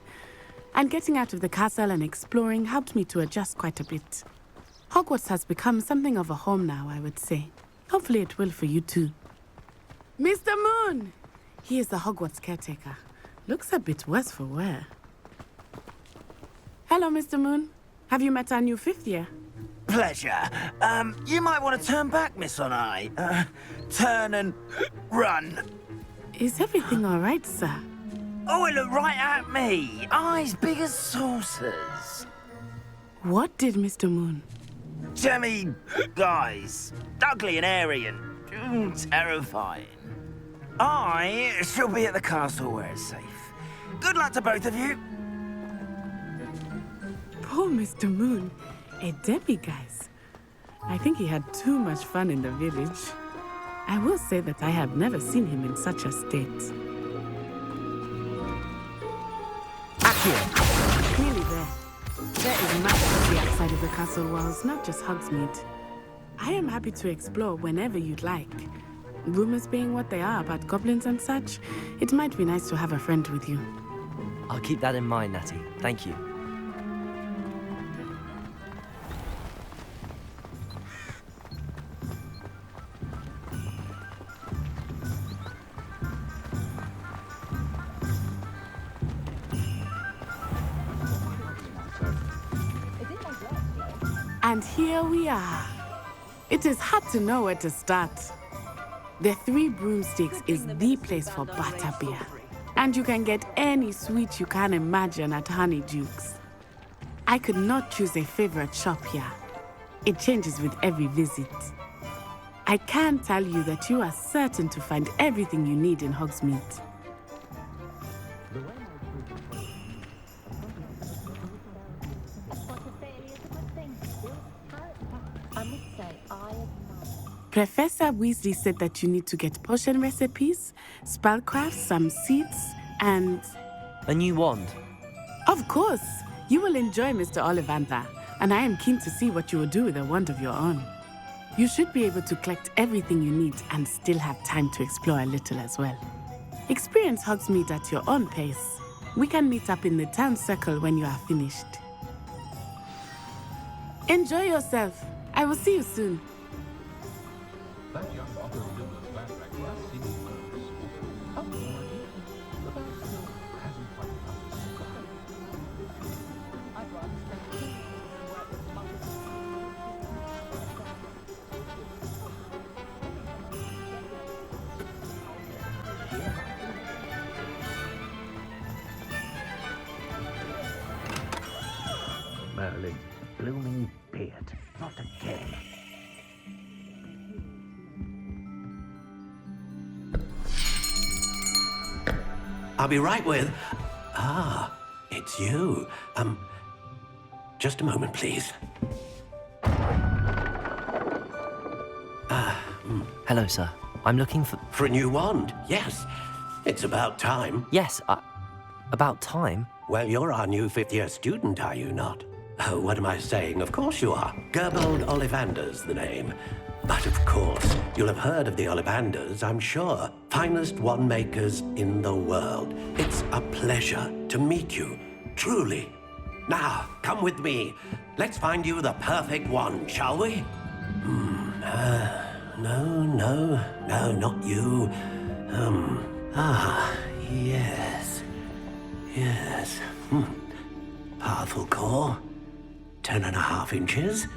And getting out of the castle and exploring helped me to adjust quite a bit. Hogwarts has become something of a home now, I would say. Hopefully it will for you too. Mr. Moon! He is the Hogwarts caretaker. Looks a bit worse for wear. Hello, Mr. Moon. Have you met our new fifth year? Pleasure. You might want to turn back, Miss Onai. Turn and run. Is everything all right, sir? Oh, it looked right at me. Eyes big as saucers. What did Mr. Moon? Jemmy guys. Ugly and airy and terrifying. I shall be at the castle where it's safe. Good luck to both of you. Poor Mr. Moon. A demiguise. I think he had too much fun in the village. I will say that I have never seen him in such a state. Accio! Nearly there. There is much to see outside of the castle walls, not just Hogsmeade. I am happy to explore whenever you'd like. Rumors being what they are about goblins and such, it might be nice to have a friend with you. I'll keep that in mind, Natty. Thank you. And here we are. It is hard to know where to start. The Three Broomsticks is the place for butterbeer. And you can get any sweet you can imagine at Honeydukes. I could not choose a favorite shop here. It changes with every visit. I can tell you that you are certain to find everything you need in Hogsmeade. Professor Weasley said that you need to get potion recipes, spellcraft, some seeds, and... A new wand? Of course! You will enjoy Mr. Ollivander, and I am keen to see what you will do with a wand of your own. You should be able to collect everything you need and still have time to explore a little as well. Experience Hogsmeade at your own pace. We can meet up in the town circle when you are finished. Enjoy yourself. I will see you soon. Merlin's blooming beard. Not again. I'll be right with... Ah, it's you. Just a moment, please. Hello, sir. I'm looking for... For a new wand, yes. It's about time. Yes, about time? Well, you're our new fifth-year student, are you not? Oh, what am I saying? Of course you are. Gerbold Ollivanders, the name. But of course, you'll have heard of the Ollivanders, I'm sure. Finest wand makers in the world. It's a pleasure to meet you, truly. Now, come with me. Let's find you the perfect wand, shall we? No, not you. Yes. Powerful core. 10.5 inches.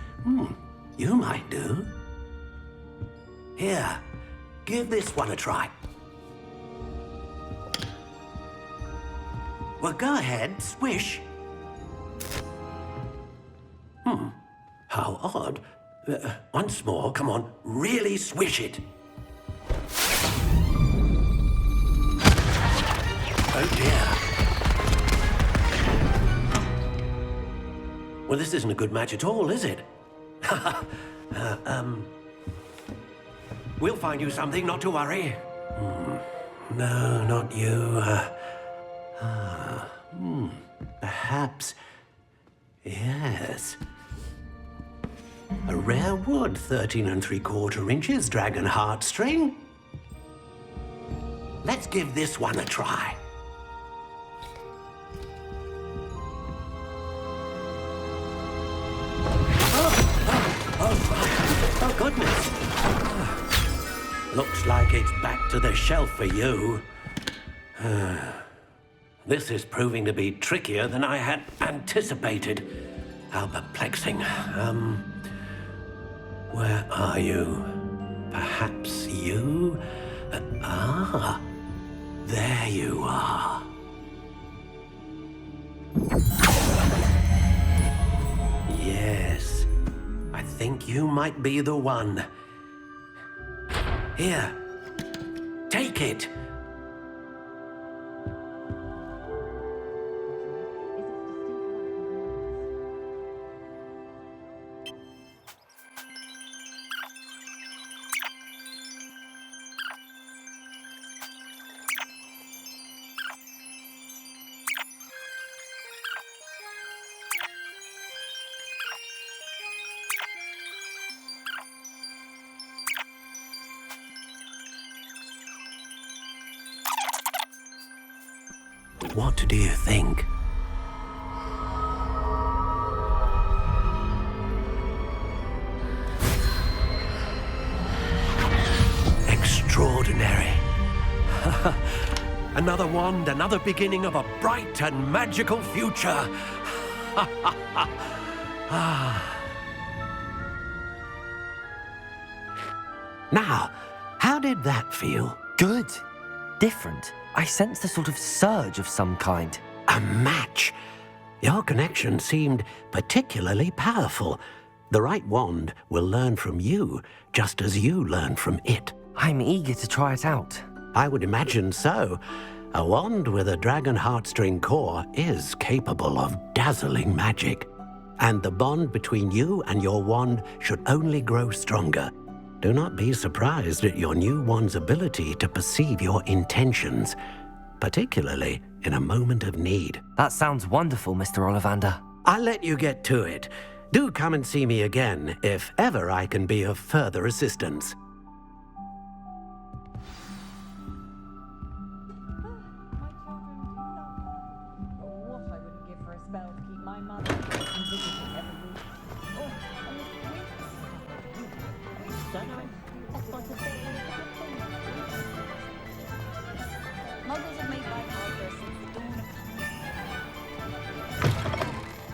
You might do. Here, give this one a try. Well, go ahead, swish. How odd. Once more, come on, really swish it. Oh dear. Well, this isn't a good match at all, is it? We'll find you something, not to worry. No, not you. Perhaps... Yes. A rare wood, 13 3/4 inches, dragon heartstring. Let's give this one a try. Oh, goodness. Looks like it's back to the shelf for you. This is proving to be trickier than I had anticipated. How perplexing. Where are you? Perhaps you? There you are. Yes, I think you might be the one. Here, take it. What do you think? Extraordinary. Another wand, another beginning of a bright and magical future. Now, how did that feel? Good. Different. I sensed a sort of surge of some kind. A match? Your connection seemed particularly powerful. The right wand will learn from you, just as you learn from it. I'm eager to try it out. I would imagine so. A wand with a dragon heartstring core is capable of dazzling magic. And the bond between you and your wand should only grow stronger. Do not be surprised at your new wand's ability to perceive your intentions, particularly in a moment of need. That sounds wonderful, Mr. Ollivander. I'll let you get to it. Do come and see me again if ever I can be of further assistance.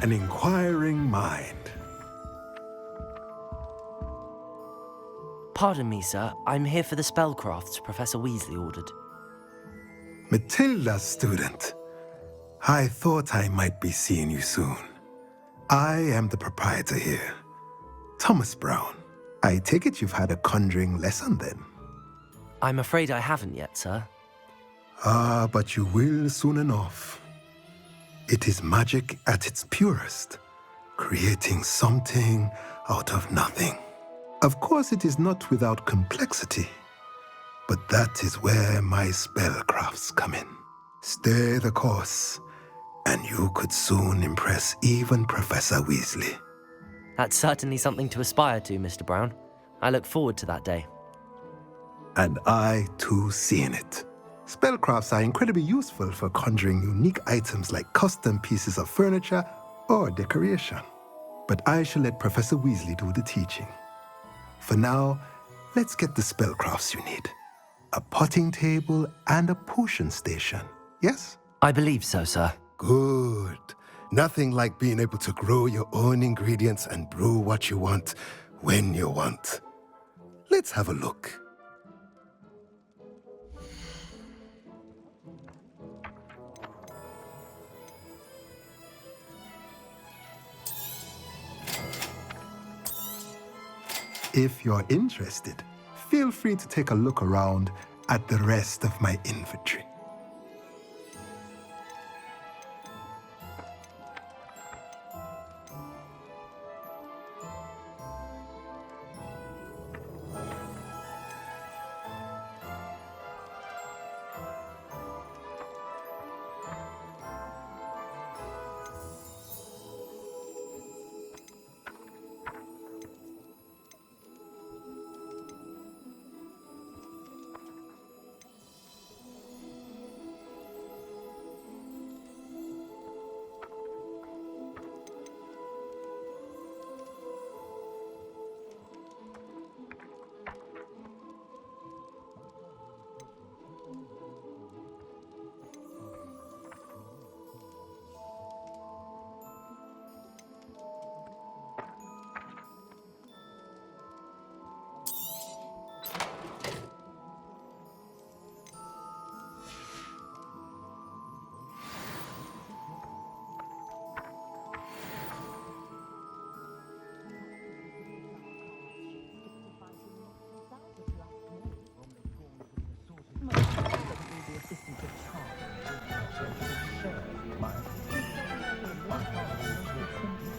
An inquiring mind. Pardon me, sir. I'm here for the spellcrafts Professor Weasley ordered. Matilda's student. I thought I might be seeing you soon. I am the proprietor here, Thomas Brown. I take it you've had a conjuring lesson then? I'm afraid I haven't yet, sir. Ah, but you will soon enough. It is magic at its purest, creating something out of nothing. Of course, it is not without complexity, but that is where my spellcrafts come in. Stay the course, and you could soon impress even Professor Weasley. That's certainly something to aspire to, Mr. Brown. I look forward to that day. And I, too, see in it. Spellcrafts are incredibly useful for conjuring unique items like custom pieces of furniture or decoration. But I shall let Professor Weasley do the teaching. For now, let's get the spellcrafts you need. A potting table and a potion station, yes? I believe so, sir. Good. Nothing like being able to grow your own ingredients and brew what you want when you want. Let's have a look. If you're interested, feel free to take a look around at the rest of my inventory.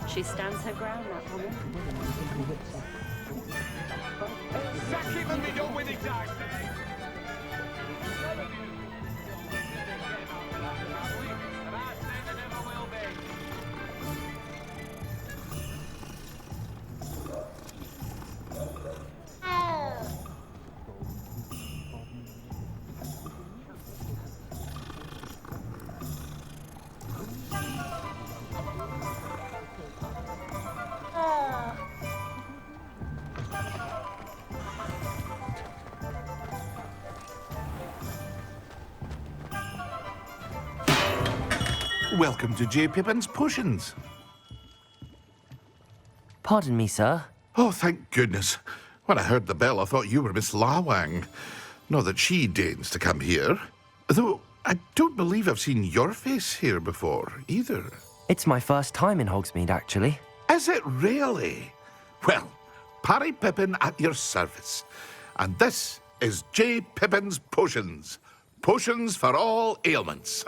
She stands her ground, that woman. Keeping me going with it, Welcome to J. Pippin's Potions. Pardon me, sir. Oh, thank goodness. When I heard the bell, I thought you were Miss Lawang. Not that she deigns to come here. Though, I don't believe I've seen your face here before, either. It's my first time in Hogsmeade, actually. Is it really? Well, Parry Pippin at your service. And this is J. Pippin's Potions. Potions for all ailments.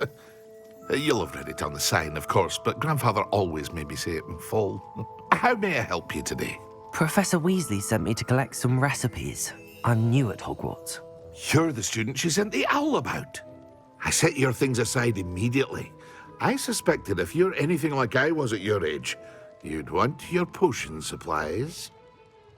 You'll have read it on the sign, of course, but Grandfather always made me say it in full. How may I help you today? Professor Weasley sent me to collect some recipes. I'm new at Hogwarts. You're the student she sent the owl about. I set your things aside immediately. I suspected if you're anything like I was at your age, you'd want your potion supplies.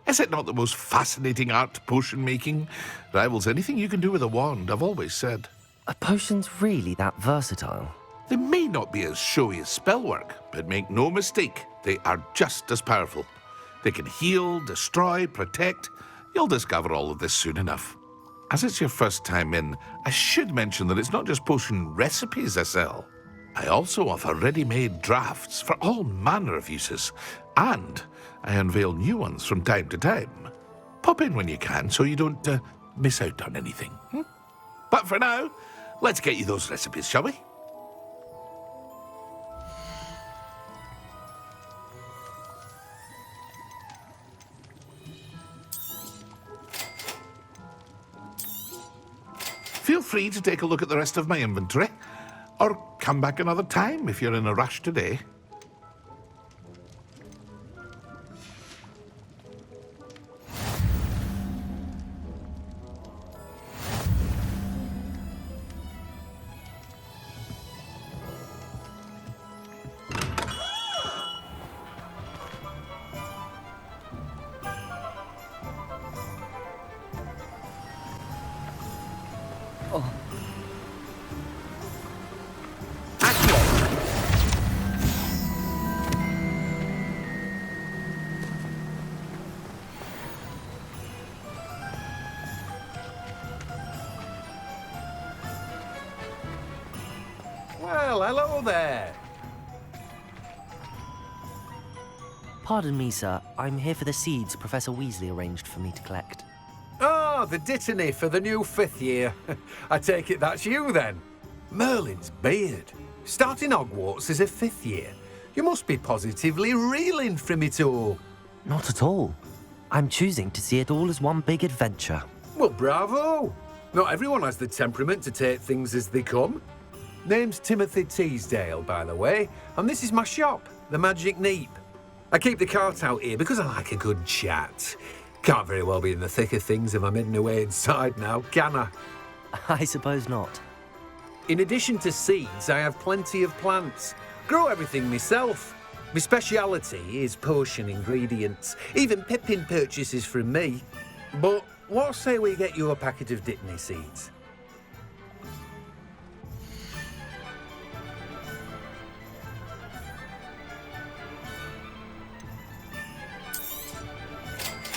Is it not the most fascinating art, potion making? Rivals anything you can do with a wand, I've always said. Are potions really that versatile? They may not be as showy as spellwork, but make no mistake, they are just as powerful. They can heal, destroy, protect. You'll discover all of this soon enough. As it's your first time in, I should mention that it's not just potion recipes I sell. I also offer ready-made drafts for all manner of uses, and I unveil new ones from time to time. Pop in when you can so you don't miss out on anything. But for now, let's get you those recipes, shall we? Feel free to take a look at the rest of my inventory, or come back another time if you're in a rush today. Well, hello there. Pardon me, sir. I'm here for the seeds Professor Weasley arranged for me to collect. Oh, the dittany for the new 5th year. I take it that's you, then. Merlin's beard. Starting Hogwarts as a 5th year. You must be positively reeling from it all. Not at all. I'm choosing to see it all as one big adventure. Well, bravo. Not everyone has the temperament to take things as they come. Name's Timothy Teasdale, by the way, and this is my shop, the Magic Neep. I keep the cart out here because I like a good chat. Can't very well be in the thick of things if I'm hidden away inside now, can I? I suppose not. In addition to seeds, I have plenty of plants. Grow everything myself. My speciality is potion ingredients. Even Pippin purchases from me. But what say we get you a packet of dittany seeds?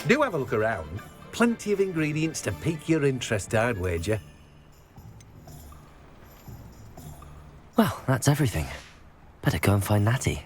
Do have a look around. Plenty of ingredients to pique your interest, I'd wager. Well, that's everything. Better go and find Natty.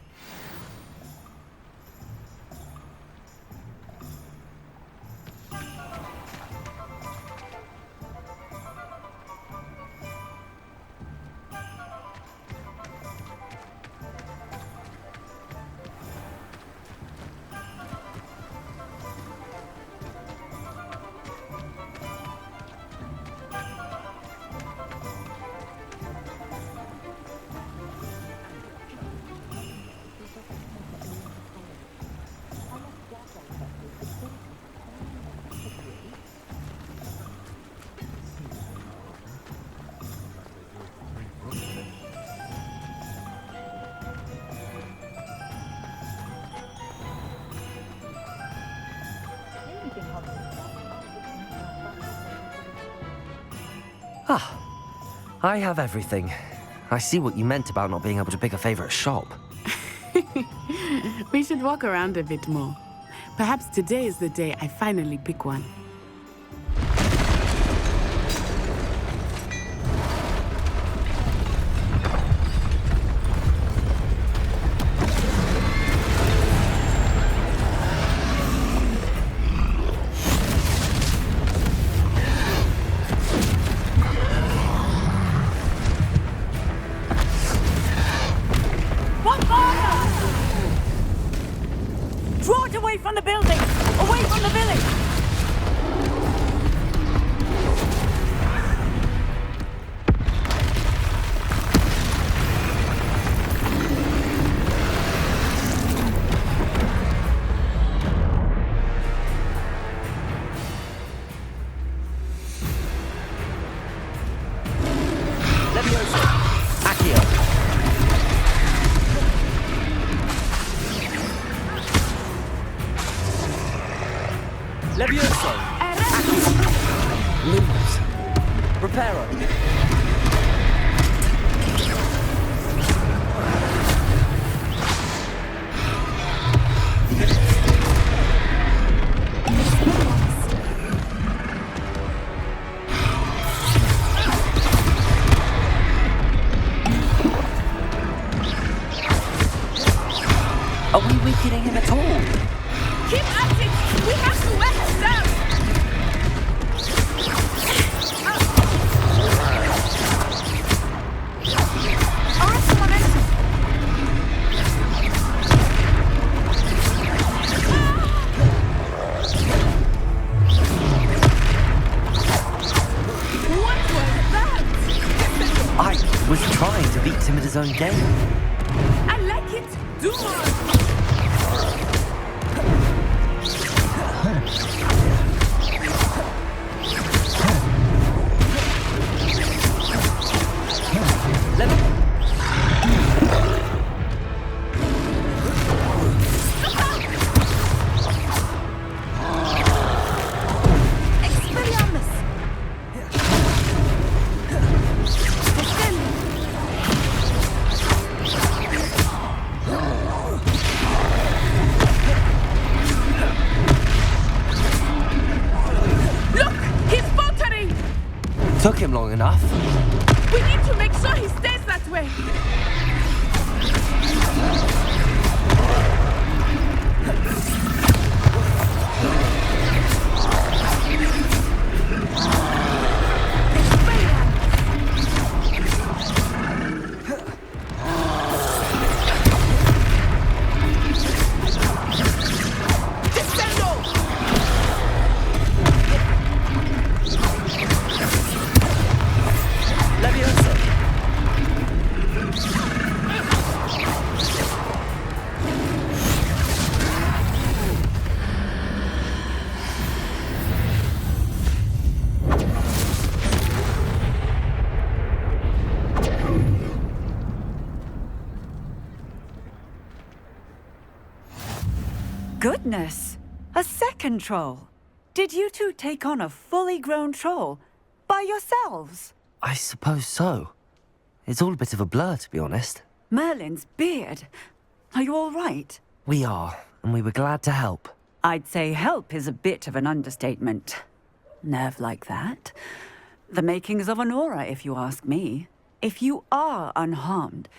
Ah, I have everything. I see what you meant about not being able to pick a favorite shop. We should walk around a bit more. Perhaps today is the day I finally pick one. Draw it away from the building! Away from the village! Levioso! Lumos! Reparo! Are we weakening him at all? Keep at it! We have to wear him down! Arrest the momentum! What was that? was trying to beat him at his own game. I like it. Do more. Took him long enough. We need to make sure he stays that way. Goodness! A second troll! Did you two take on a fully grown troll? By yourselves? I suppose so. It's all a bit of a blur, to be honest. Merlin's beard. Are you all right? We are, and we were glad to help. I'd say help is a bit of an understatement. Nerve like that. The makings of an aura, if you ask me. If you are unharmed,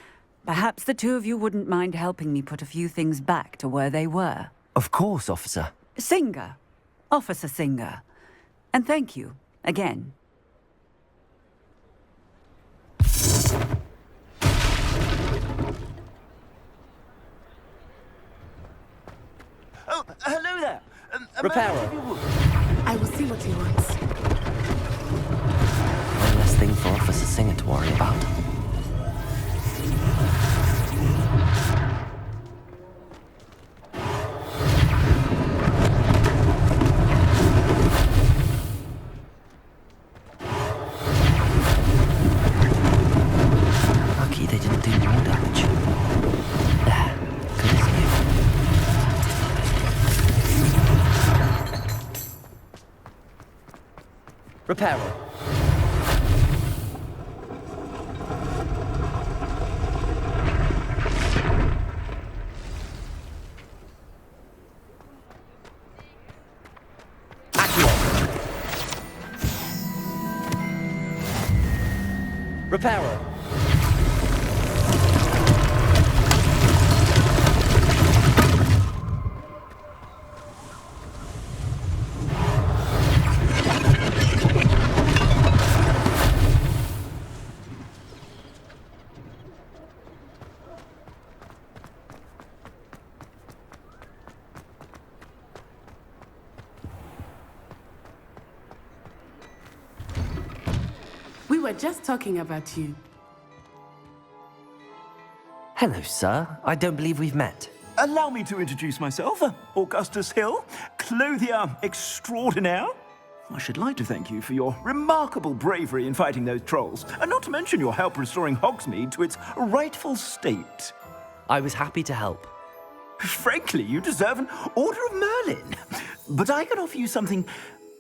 perhaps the two of you wouldn't mind helping me put a few things back to where they were. Of course, officer. Singer. Officer Singer. And thank you, again. Oh, hello there. Repairer. I will see what he wants. One less thing for Officer Singer to worry about. Lucky they didn't do more damage. There, good as new. Repairer. Repairer. We were just talking about you. Hello, sir. I don't believe we've met. Allow me to introduce myself, Augustus Hill, clothier extraordinaire. I should like to thank you for your remarkable bravery in fighting those trolls, and not to mention your help restoring Hogsmeade to its rightful state. I was happy to help. Frankly, you deserve an Order of Merlin. But I can offer you something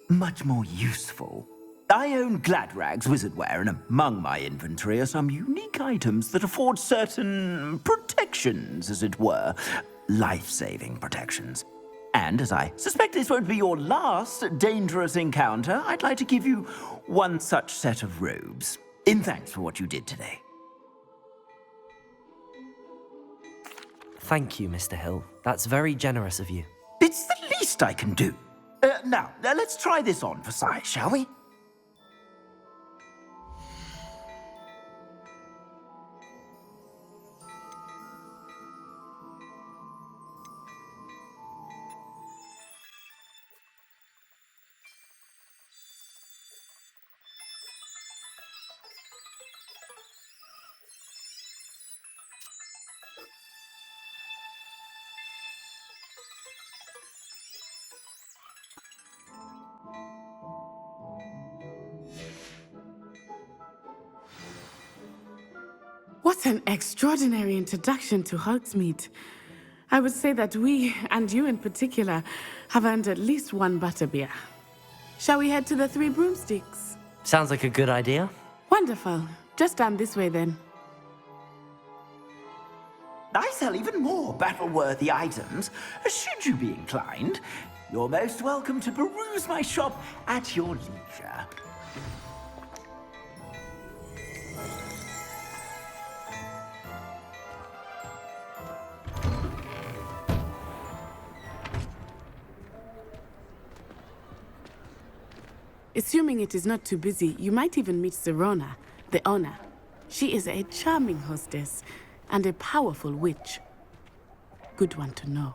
much more useful. I own Gladrag's wizardware, and among my inventory are some unique items that afford certain protections, as it were. Life-saving protections. And as I suspect this won't be your last dangerous encounter, I'd like to give you one such set of robes, in thanks for what you did today. Thank you, Mr. Hill. That's very generous of you. It's the least I can do. Now, let's try this on for size, shall we? What an extraordinary introduction to Hogsmeade. I would say that we, and you in particular, have earned at least one butterbeer. Shall we head to the Three Broomsticks? Sounds like a good idea. Wonderful. Just down this way then. I sell even more battle-worthy items. Should you be inclined, you're most welcome to peruse my shop at your leisure. Assuming it is not too busy, you might even meet Serona, the owner. She is a charming hostess and a powerful witch. Good one to know.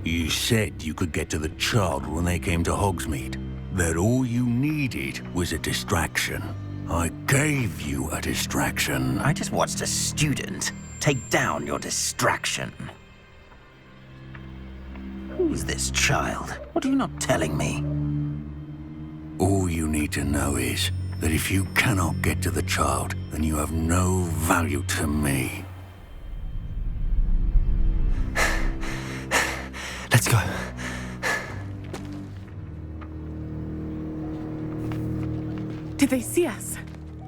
You said you could get to the child when they came to Hogsmeade. That all you needed was a distraction. I gave you a distraction. I just watched a student take down your distraction. Who's this child? What are you not telling me? All you need to know is that if you cannot get to the child, then you have no value to me. Let's go. Did they see us?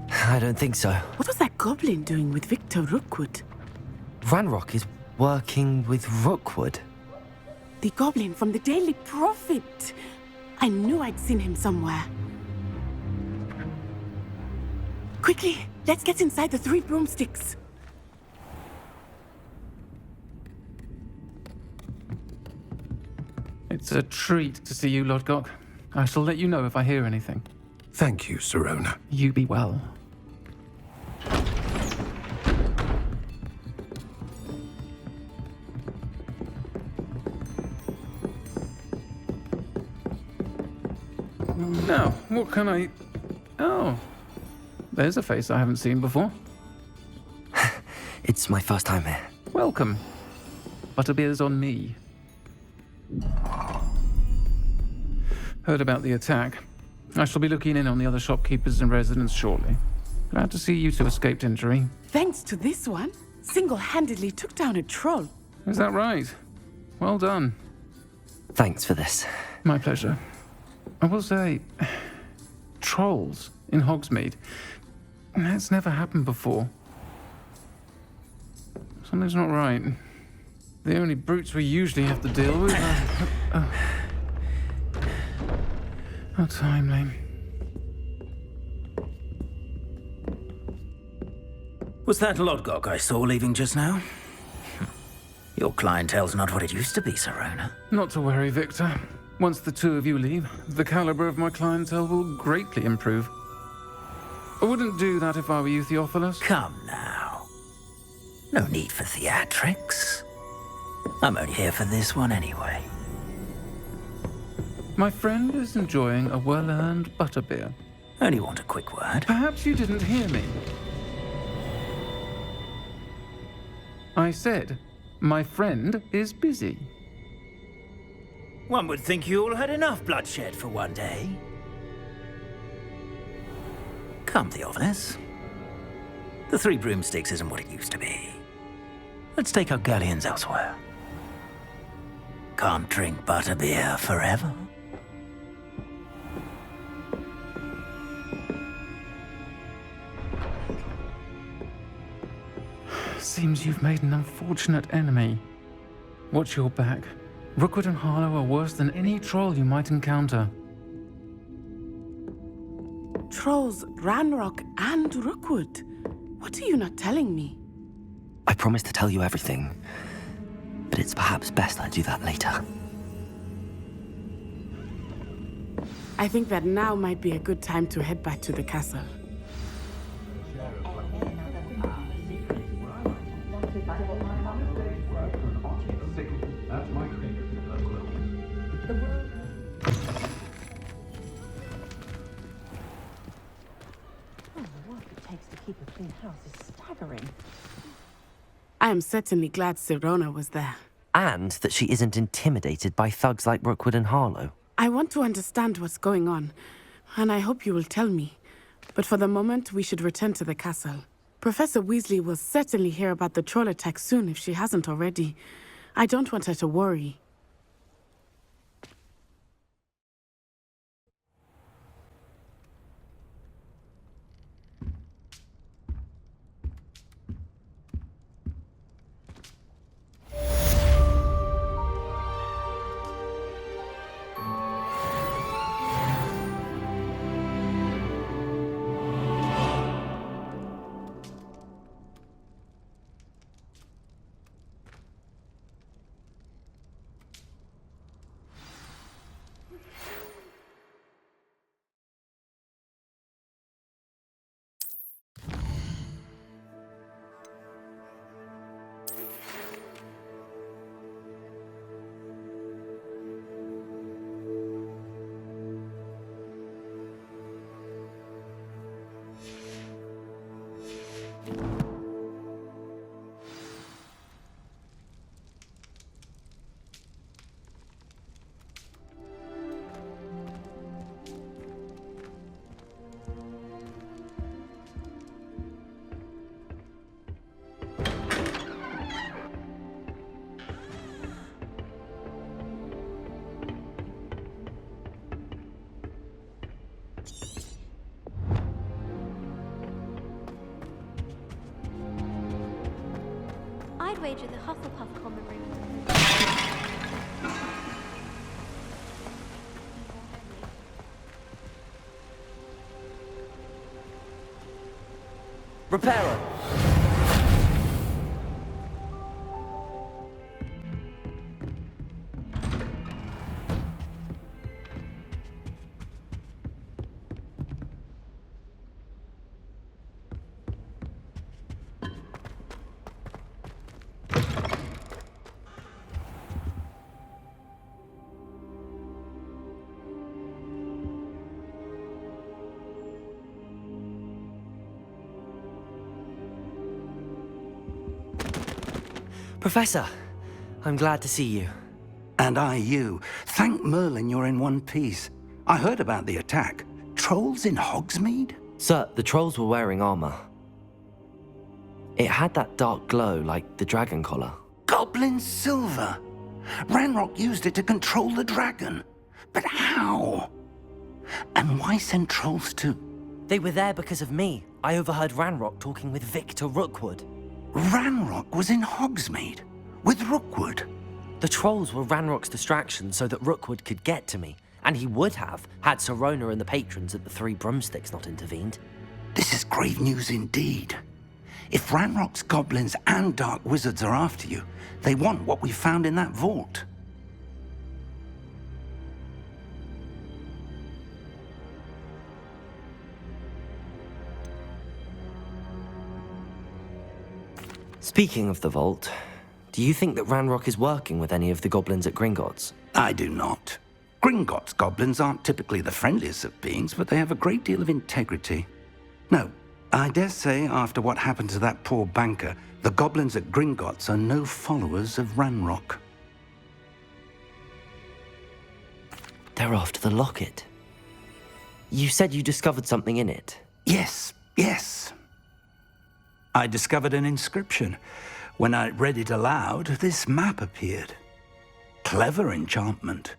I don't think so. What was that goblin doing with Victor Rookwood? Ranrock is working with Rookwood. The goblin from the Daily Prophet. I knew I'd seen him somewhere. Quickly, let's get inside the Three Broomsticks. It's a treat to see you, Lodgok. I shall let you know if I hear anything. Thank you, Serona. You be well. Now, what can I... Oh, there's a face I haven't seen before. It's my first time here. Welcome. Butterbeer's on me. Heard about the attack. I shall be looking in on the other shopkeepers and residents shortly. Glad to see you two escaped injury. Thanks to this one, single-handedly took down a troll. Is that right? Well done. Thanks for this. My pleasure. I will say, trolls in Hogsmeade. That's never happened before. Something's not right. The only brutes we usually have to deal with are... How timely. Was that Lodgok I saw leaving just now? Your clientele's not what it used to be, Serona. Not to worry, Victor. Once the two of you leave, the caliber of my clientele will greatly improve. I wouldn't do that if I were you, Theophilus. Come now. No need for theatrics. I'm only here for this one anyway. My friend is enjoying a well-earned butterbeer. Only want a quick word. Perhaps you didn't hear me. I said, my friend is busy. One would think you all had enough bloodshed for one day. Come, Theophilus. The Three Broomsticks isn't what it used to be. Let's take our galleons elsewhere. Can't drink butterbeer forever. Seems you've made an unfortunate enemy. Watch your back. Rookwood and Harlow are worse than any troll you might encounter. Trolls, Ranrock, and Rookwood. What are you not telling me? I promise to tell you everything, but it's perhaps best I do that later. I think that now might be a good time to head back to the castle. Oh, the work it takes to keep a clean house is staggering. I am certainly glad Sirona was there. And that she isn't intimidated by thugs like Rookwood and Harlow. I want to understand what's going on, and I hope you will tell me. But for the moment, we should return to the castle. Professor Weasley will certainly hear about the troll attack soon if she hasn't already. I don't want her to worry. I'd wager the Hufflepuff common room. Repairer! Professor, I'm glad to see you. And I you. Thank Merlin you're in one piece. I heard about the attack. Trolls in Hogsmeade? Sir, the trolls were wearing armor. It had that dark glow like the dragon collar. Goblin silver! Ranrock used it to control the dragon. But how? And why send trolls to... They were there because of me. I overheard Ranrock talking with Victor Rookwood. Ranrock was in Hogsmeade? With Rookwood? The trolls were Ranrock's distraction so that Rookwood could get to me. And he would have, had Sirona and the patrons at the Three Broomsticks not intervened. This is grave news indeed. If Ranrock's goblins and dark wizards are after you, they want what we found in that vault. Speaking of the vault, do you think that Ranrock is working with any of the goblins at Gringotts? I do not. Gringotts goblins aren't typically the friendliest of beings, but they have a great deal of integrity. No, I dare say after what happened to that poor banker, the goblins at Gringotts are no followers of Ranrock. They're after the locket. You said you discovered something in it. Yes. I discovered an inscription. When I read it aloud, this map appeared. Clever enchantment.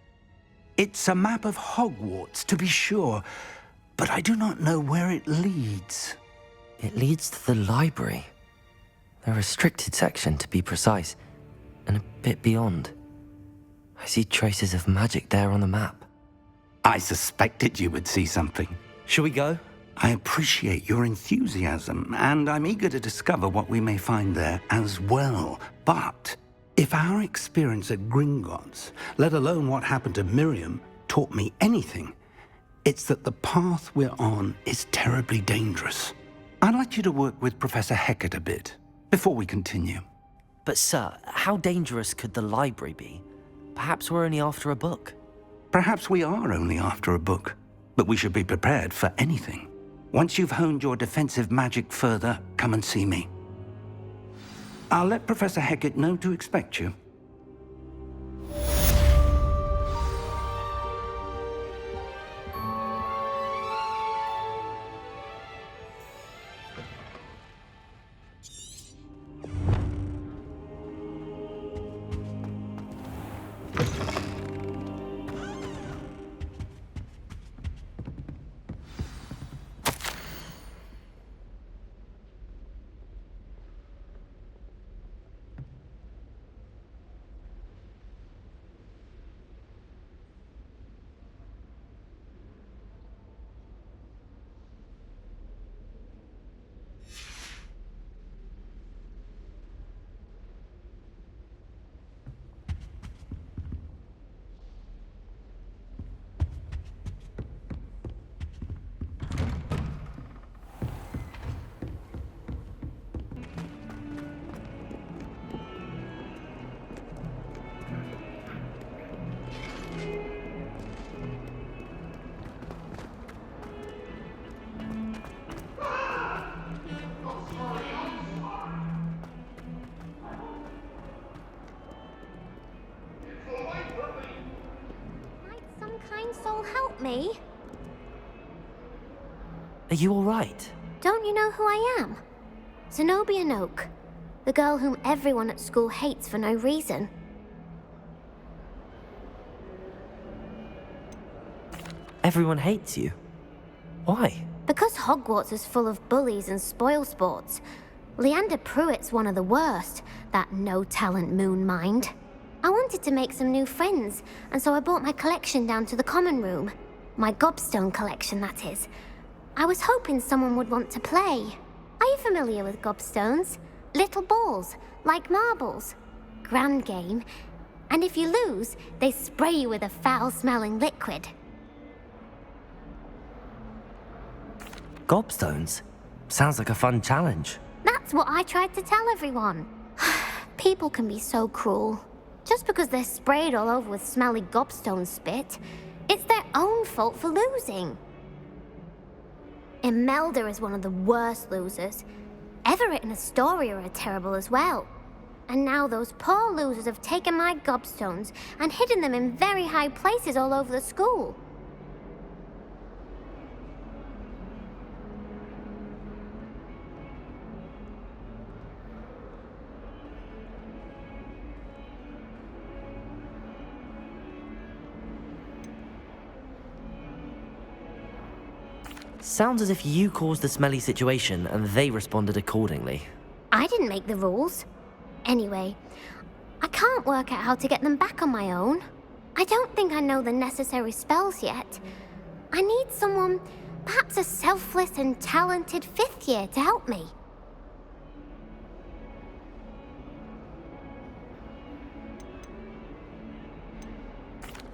It's a map of Hogwarts, to be sure, but I do not know where it leads. It leads to the library. The restricted section, to be precise, and a bit beyond. I see traces of magic there on the map. I suspected you would see something. Shall we go? I appreciate your enthusiasm, and I'm eager to discover what we may find there as well. But if our experience at Gringotts, let alone what happened to Miriam, taught me anything, it's that the path we're on is terribly dangerous. I'd like you to work with Professor Hecat a bit before we continue. But sir, how dangerous could the library be? Perhaps we're only after a book. Perhaps we are only after a book, but we should be prepared for anything. Once you've honed your defensive magic further, come and see me. I'll let Professor Hecat know to expect you. Soul help me? Are you all right? Don't you know who I am? Zenobia Noak, the girl whom everyone at school hates for no reason. Everyone hates you. Why? Because Hogwarts is full of bullies and spoilsports. Leander Pruitt's one of the worst, that no-talent moon mind. I wanted to make some new friends, and so I brought my collection down to the common room. My gobstone collection, that is. I was hoping someone would want to play. Are you familiar with gobstones? Little balls, like marbles. Grand game. And if you lose, they spray you with a foul-smelling liquid. Gobstones? Sounds like a fun challenge. That's what I tried to tell everyone. People can be so cruel. Just because they're sprayed all over with smelly gobstone spit, it's their own fault for losing. Imelda is one of the worst losers. Everett and Astoria are terrible as well. And now those poor losers have taken my gobstones and hidden them in very high places all over the school. Sounds as if you caused the smelly situation and they responded accordingly. I didn't make the rules. Anyway, I can't work out how to get them back on my own. I don't think I know the necessary spells yet. I need someone, perhaps a selfless and talented fifth year to help me.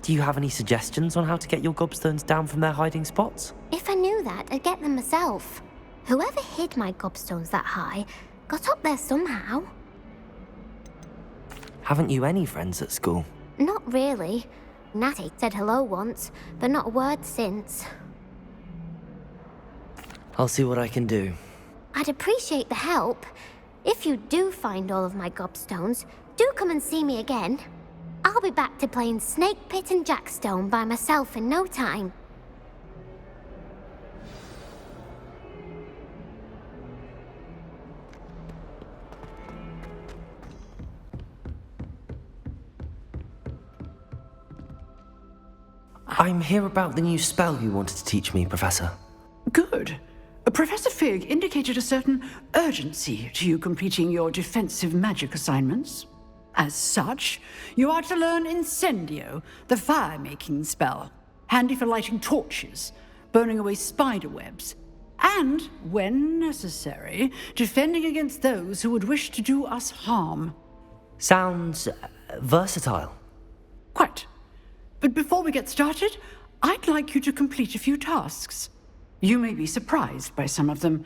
Do you have any suggestions on how to get your gobstones down from their hiding spots? If I knew that, I'd get them myself. Whoever hid my gobstones that high got up there somehow. Haven't you any friends at school? Not really. Natty said hello once, but not a word since. I'll see what I can do. I'd appreciate the help. If you do find all of my gobstones, do come and see me again. I'll be back to playing Snake Pit and Jackstone by myself in no time. I'm here about the new spell you wanted to teach me, Professor. Good. Professor Fig indicated a certain urgency to you completing your defensive magic assignments. As such, you are to learn Incendio, the fire-making spell, handy for lighting torches, burning away spider webs, and, when necessary, defending against those who would wish to do us harm. Sounds versatile. Quite. But before we get started, I'd like you to complete a few tasks. You may be surprised by some of them.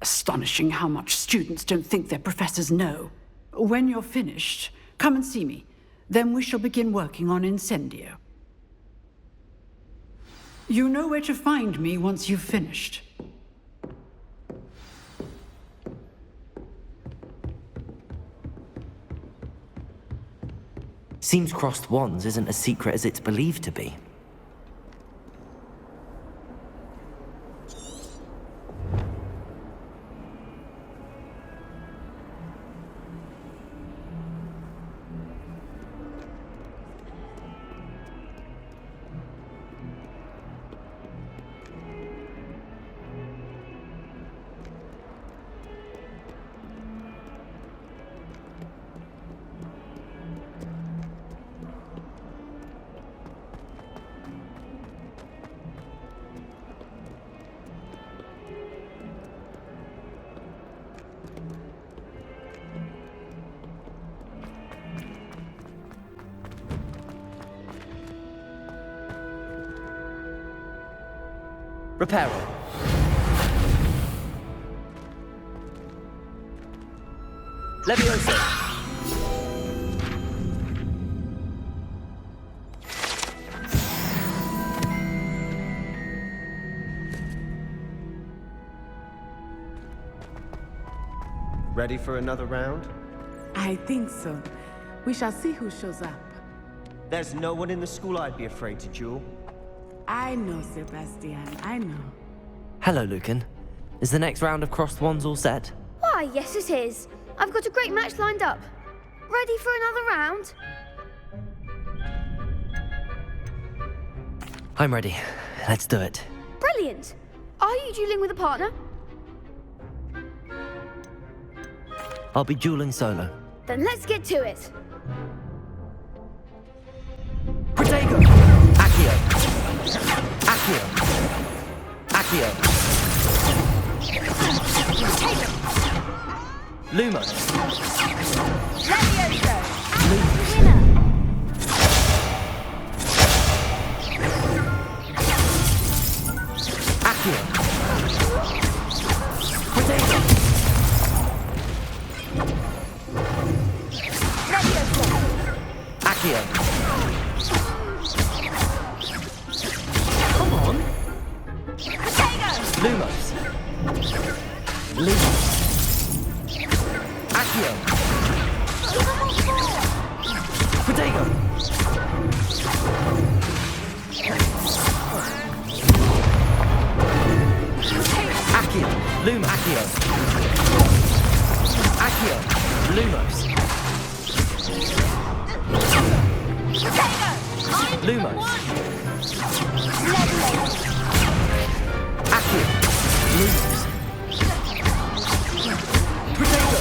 Astonishing how much students don't think their professors know. When you're finished, come and see me. Then we shall begin working on Incendio. You know where to find me once you've finished. Seems crossed wands isn't as secret as it's believed to be. Reparo. Leviosa. Ready for another round? I think so. We shall see who shows up. There's no one in the school I'd be afraid to duel. I know, Sebastian, I know. Hello, Lucan. Is the next round of crossed wands all set? Why, yes it is. I've got a great match lined up. Ready for another round? I'm ready. Let's do it. Brilliant. Are you dueling with a partner? I'll be dueling solo. Then let's get to it. Protego! Accio! Accio! Accio! Lumos! Levioso! Lumos! Accio! Protego! Accio! Come on! Lumos! Lumos! Accio! Protego! Accio! Lum Accio! Accio! Lumos! Lumos! Accio! Lumos! Protego!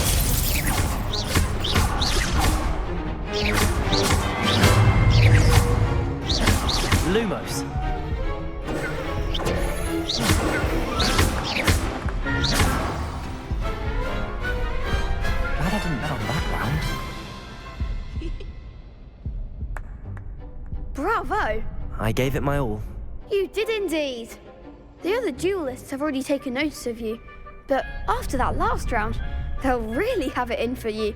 Lumos! Glad I didn't bet on that round. Bravo! I gave it my all. You did indeed. The other duelists have already taken notice of you, but after that last round, they'll really have it in for you.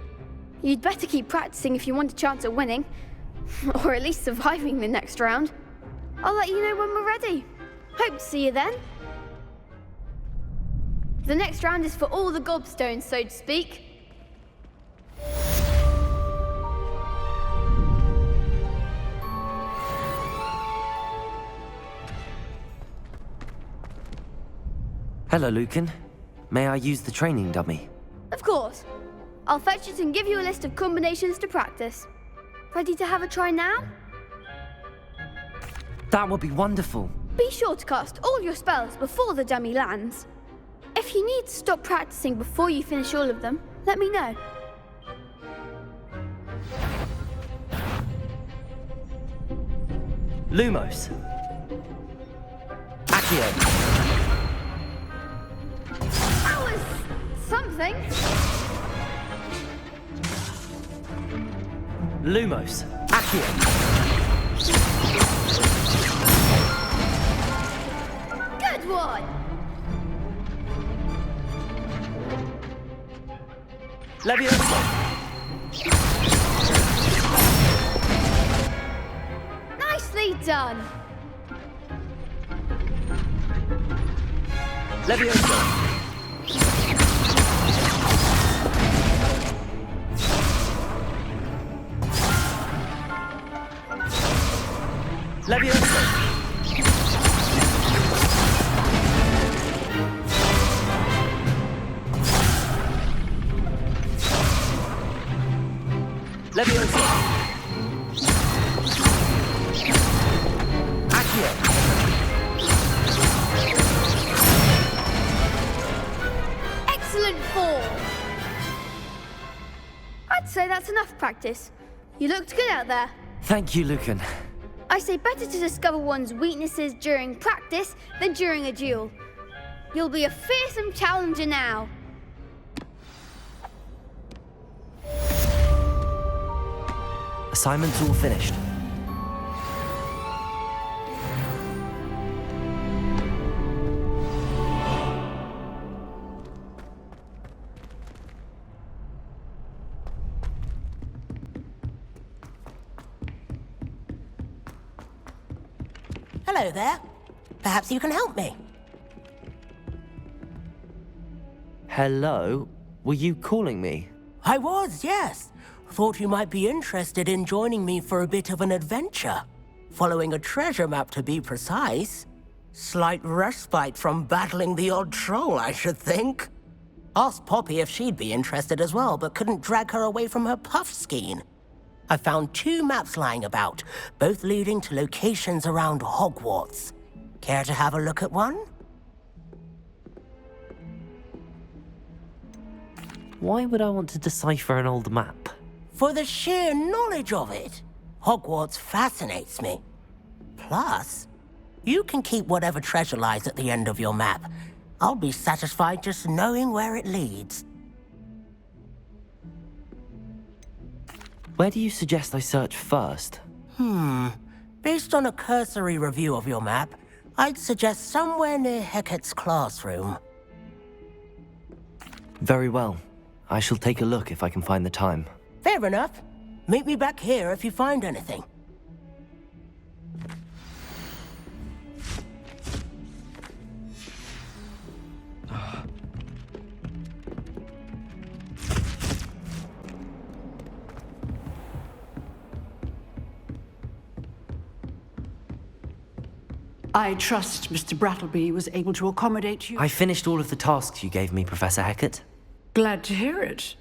You'd better keep practicing if you want a chance at winning, or at least surviving the next round. I'll let you know when we're ready. Hope to see you then. The next round is for all the gobstones, so to speak. Hello, Lucan. May I use the training dummy? Of course. I'll fetch it and give you a list of combinations to practice. Ready to have a try now? That would be wonderful. Be sure to cast all your spells before the dummy lands. If you need to stop practicing before you finish all of them, let me know. Lumos! Accio! That was something. Lumos! Accio! Good one! Leviosa! Nicely done! Leviosa! Leviosa! Leviosa! Accio! Excellent form! I'd say that's enough practice. You looked good out there. Thank you, Lucan. I say better to discover one's weaknesses during practice than during a duel. You'll be a fearsome challenger now. Assignment's all finished. Hello there. Perhaps you can help me. Hello? Were you calling me? I was, yes. Thought you might be interested in joining me for a bit of an adventure. Following a treasure map, to be precise. Slight respite from battling the odd troll, I should think. Asked Poppy if she'd be interested as well, but couldn't drag her away from her puff skein. I found 2 maps lying about, both leading to locations around Hogwarts. Care to have a look at one? Why would I want to decipher an old map? For the sheer knowledge of it. Hogwarts fascinates me. Plus, you can keep whatever treasure lies at the end of your map. I'll be satisfied just knowing where it leads. Where do you suggest I search first? Based on a cursory review of your map, I'd suggest somewhere near Hecat's classroom. Very well. I shall take a look if I can find the time. Fair enough. Meet me back here if you find anything. I trust Mr. Brattleby was able to accommodate you. I finished all of the tasks you gave me, Professor Hecat. Glad to hear it.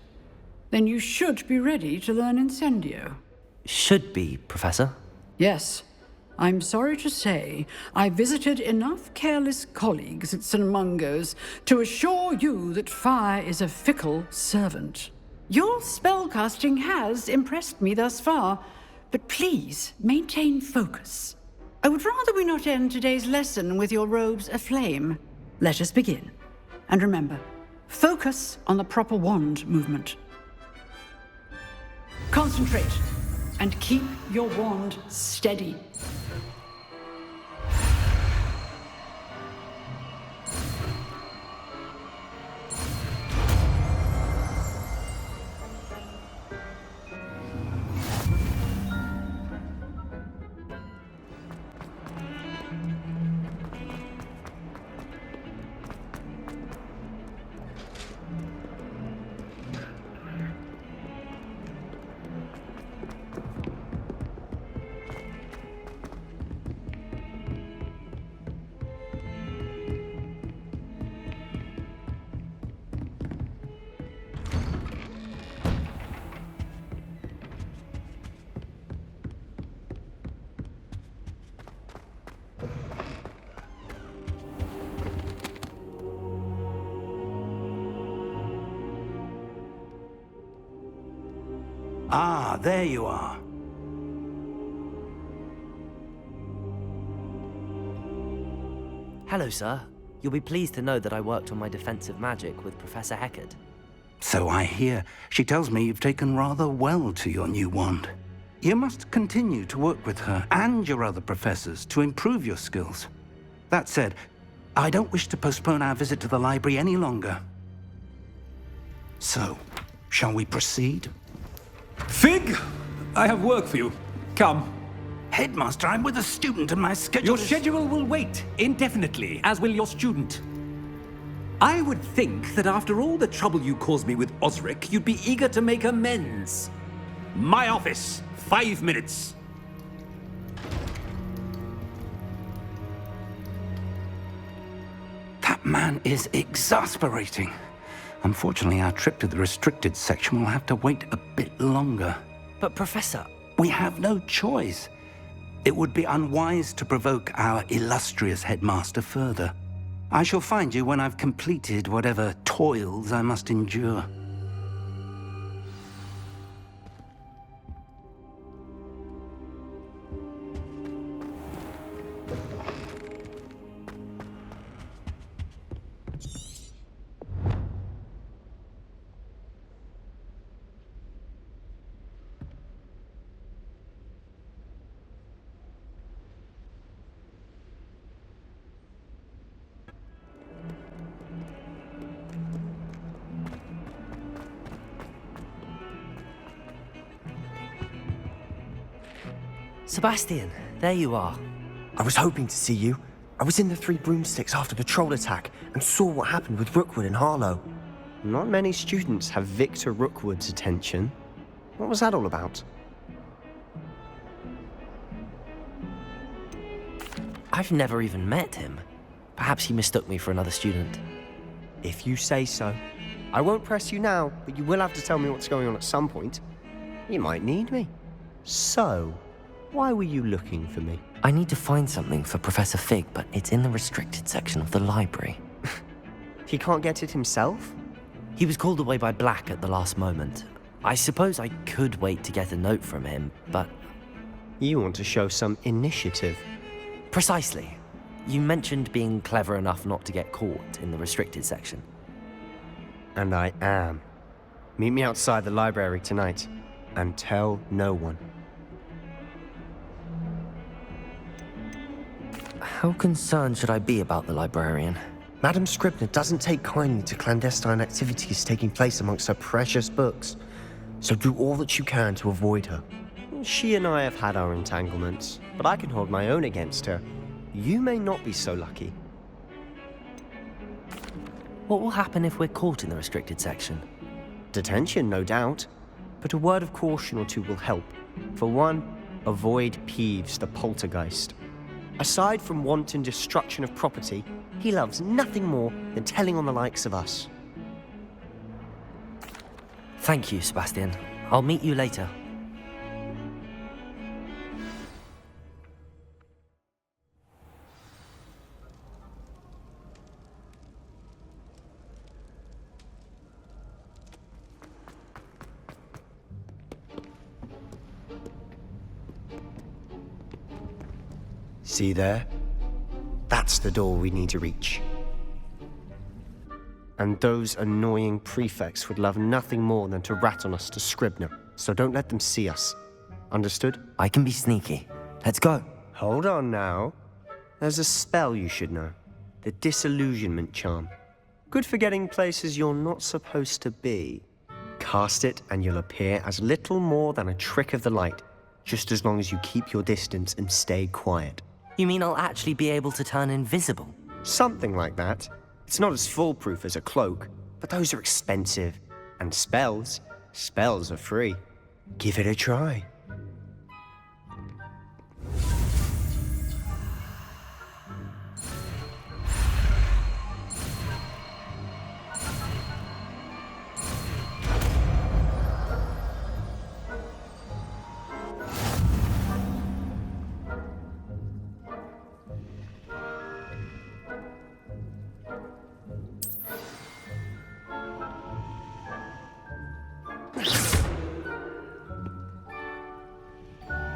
Then you should be ready to learn Incendio. Should be, Professor. Yes. I'm sorry to say, I visited enough careless colleagues at St. Mungo's to assure you that fire is a fickle servant. Your spellcasting has impressed me thus far, but please maintain focus. I would rather we not end today's lesson with your robes aflame. Let us begin. And remember, focus on the proper wand movement. Concentrate, and keep your wand steady. Ah, there you are. Hello, sir. You'll be pleased to know that I worked on my defensive magic with Professor Hecat. So I hear. She tells me you've taken rather well to your new wand. You must continue to work with her and your other professors to improve your skills. That said, I don't wish to postpone our visit to the library any longer. So, shall we proceed? Fig! I have work for you. Come. Headmaster, I'm with a student and my schedule Your schedule will wait indefinitely, as will your student. I would think that after all the trouble you caused me with Osric, you'd be eager to make amends. My office, 5 minutes. man is exasperating. Unfortunately, our trip to the restricted section will have to wait a bit longer. But Professor... We have no choice. It would be unwise to provoke our illustrious headmaster further. I shall find you when I've completed whatever toils I must endure. Sebastian, there you are. I was hoping to see you. I was in the Three Broomsticks after the troll attack and saw what happened with Rookwood and Harlow. Not many students have Victor Rookwood's attention. What was that all about? I've never even met him. Perhaps he mistook me for another student. If you say so. I won't press you now, but you will have to tell me what's going on at some point. You might need me. So, why were you looking for me? I need to find something for Professor Fig, but it's in the restricted section of the library. He can't get it himself? He was called away by Black at the last moment. I suppose I could wait to get a note from him, but... You want to show some initiative. Precisely. You mentioned being clever enough not to get caught in the restricted section. And I am. Meet me outside the library tonight, and tell no one. How concerned should I be about the librarian? Madam Scribner doesn't take kindly to clandestine activities taking place amongst her precious books, so do all that you can to avoid her. She and I have had our entanglements, but I can hold my own against her. You may not be so lucky. What will happen if we're caught in the restricted section? Detention, no doubt, but a word of caution or two will help. For one, avoid Peeves, the poltergeist. Aside from wanton destruction of property, he loves nothing more than telling on the likes of us. Thank you, Sebastian. I'll meet you later. See there? That's the door we need to reach. And those annoying prefects would love nothing more than to rat on us to Scribner, so don't let them see us. Understood? I can be sneaky. Let's go. Hold on now. There's a spell you should know. The Disillusionment Charm. Good for getting places you're not supposed to be. Cast it and you'll appear as little more than a trick of the light, just as long as you keep your distance and stay quiet. You mean I'll actually be able to turn invisible? Something like that. It's not as foolproof as a cloak, but those are expensive. And spells are free. Give it a try.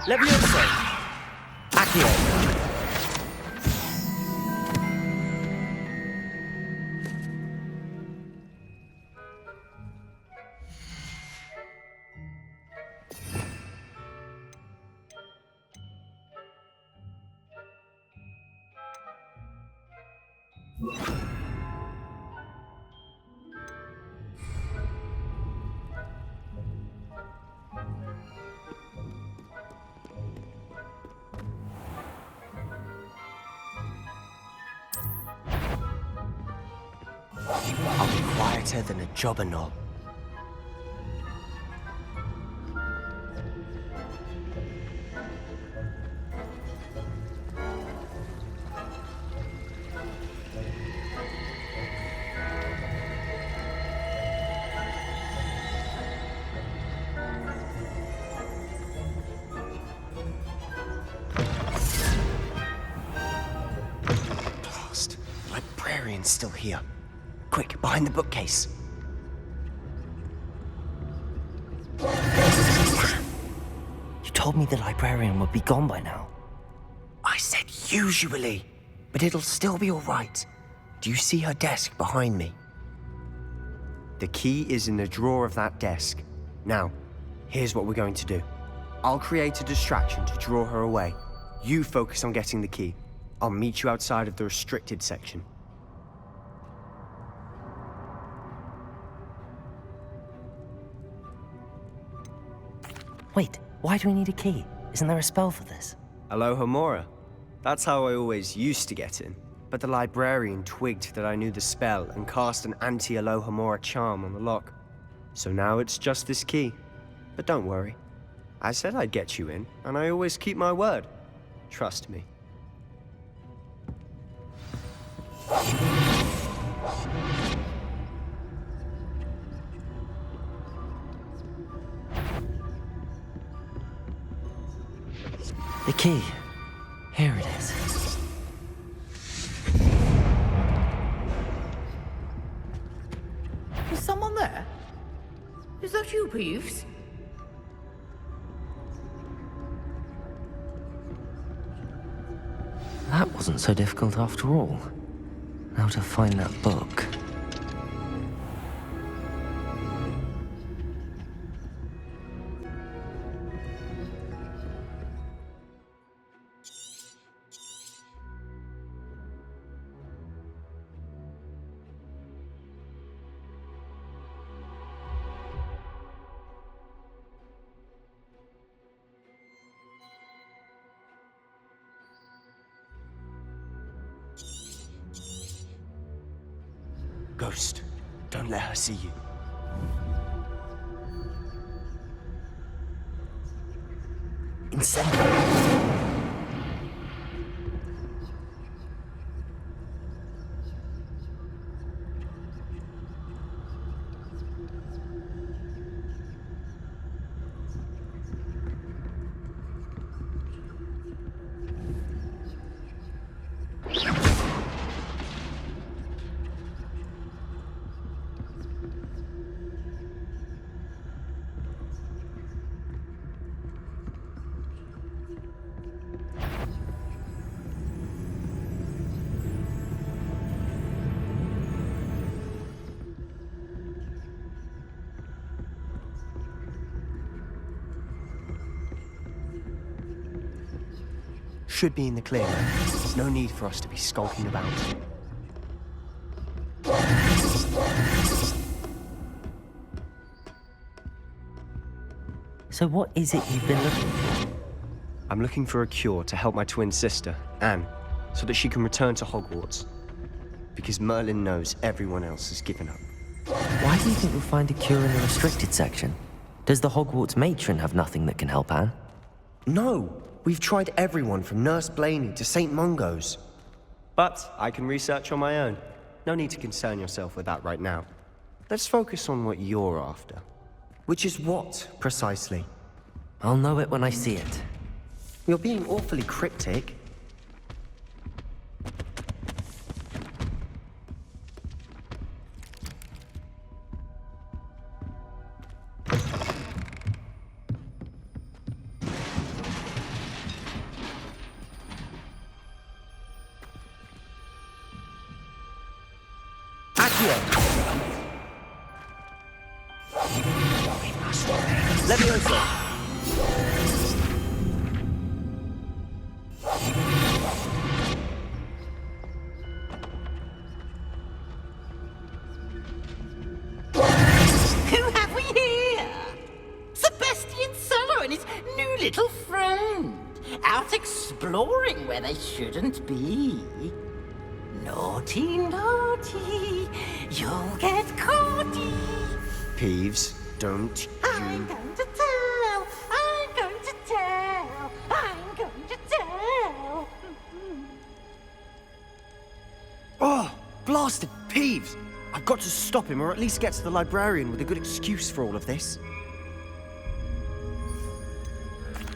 Levioso! Accio! I'll be quieter than a jobberknoll. librarian's still here. Quick, behind the bookcase. You told me the librarian would be gone by now. I said usually, but it'll still be all right. Do you see her desk behind me? The key is in the drawer of that desk. Now, here's what we're going to do. I'll create a distraction to draw her away. You focus on getting the key. I'll meet you outside of the restricted section. Wait, why do we need a key? Isn't there a spell for this? Alohomora. That's how I always used to get in. But the librarian twigged that I knew the spell and cast an anti-Alohomora charm on the lock. So now it's just this key. But don't worry. I said I'd get you in, and I always keep my word. Trust me. The key. Here it is. Is someone there? Is that you, Peeves? That wasn't so difficult after all. Now to find that book. Ghost, don't let her see you. Incendio. Should be in the clear now. There's no need for us to be skulking about. So what is it you've been looking for? I'm looking for a cure to help my twin sister, Anne, so that she can return to Hogwarts. Because Merlin knows everyone else has given up. Why do you think we'll find a cure in the restricted section? Does the Hogwarts matron have nothing that can help Anne? No! We've tried everyone from Nurse Blaney to St. Mungo's. But I can research on my own. No need to concern yourself with that right now. Let's focus on what you're after. Which is what, precisely? I'll know it when I see it. You're being awfully cryptic. Leviosa! Who have we here? Sebastian Cello and his new little friend. Out exploring where they shouldn't be. Naughty, naughty, you'll get caughty. Peeves, don't I'm going to tell, I'm going to tell, I'm going to tell. Oh, blasted Peeves! I've got to stop him, or at least get to the librarian with a good excuse for all of this.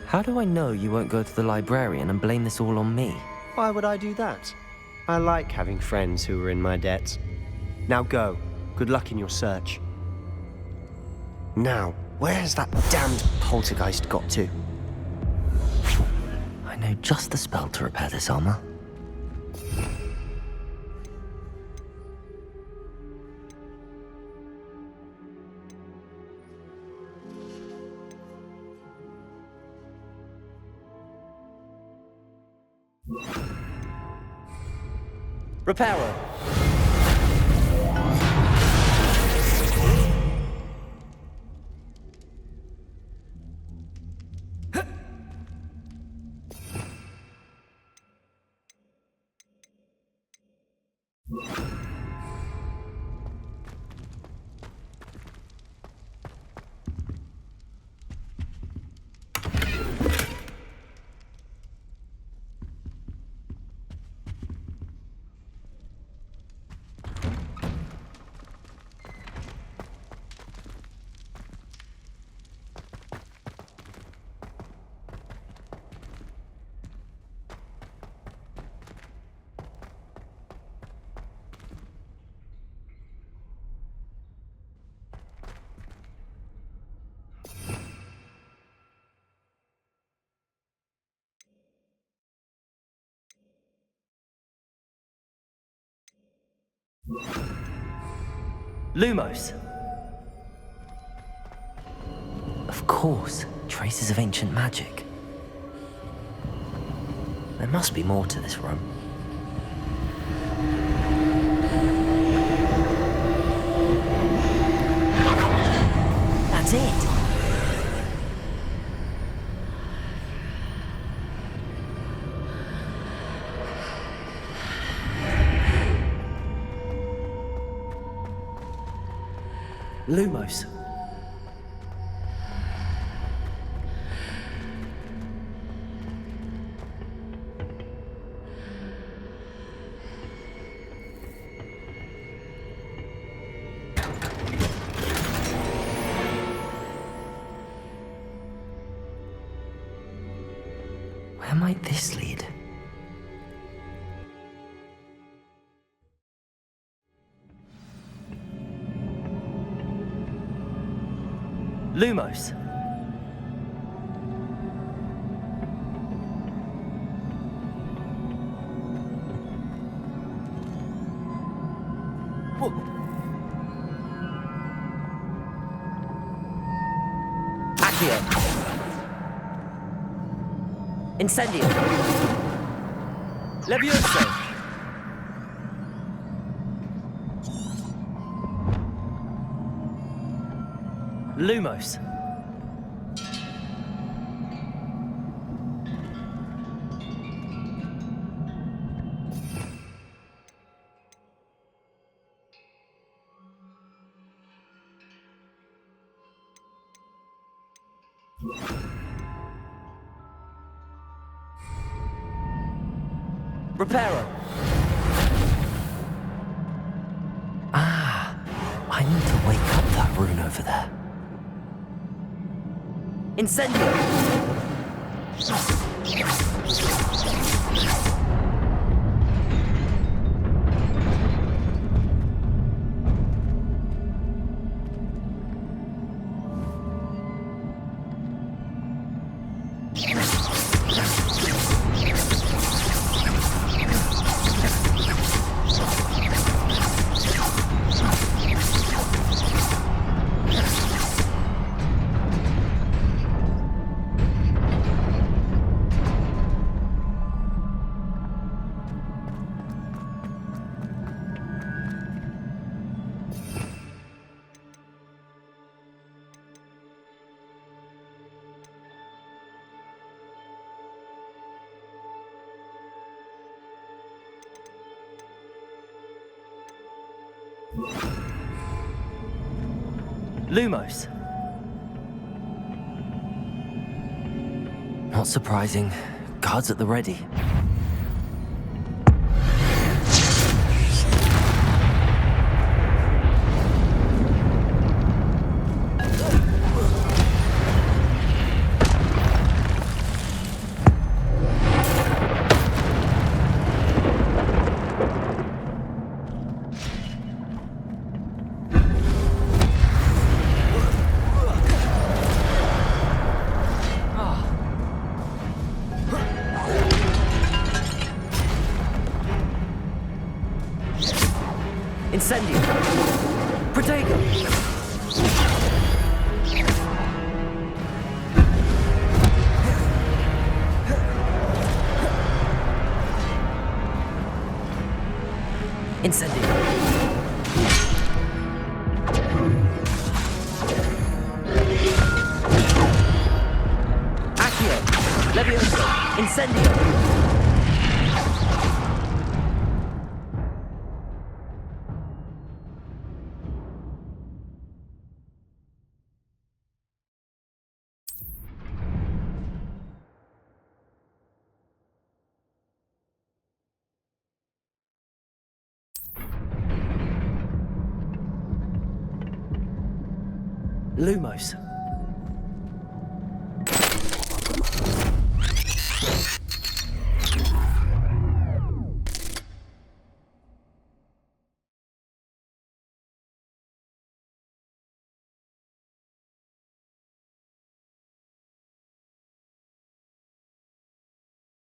How do I know you won't go to the librarian and blame this all on me? Why would I do that? I like having friends who are in my debt. Now go. Good luck in your search. Now, where has that damned poltergeist got to? I know just the spell to repair this armor. Reparo. Lumos. Of course, traces of ancient magic. There must be more to this room. That's it. Lumos. Where might this lead? Lumos. Accio. Incendio. Levioso. Lumos. Reparo. Ah, I need to wake up that rune over there. Incendio. Lumos. Not surprising. Guards at the ready. Protego! Incendio. Accio. Levioso. Incendio. Lumos.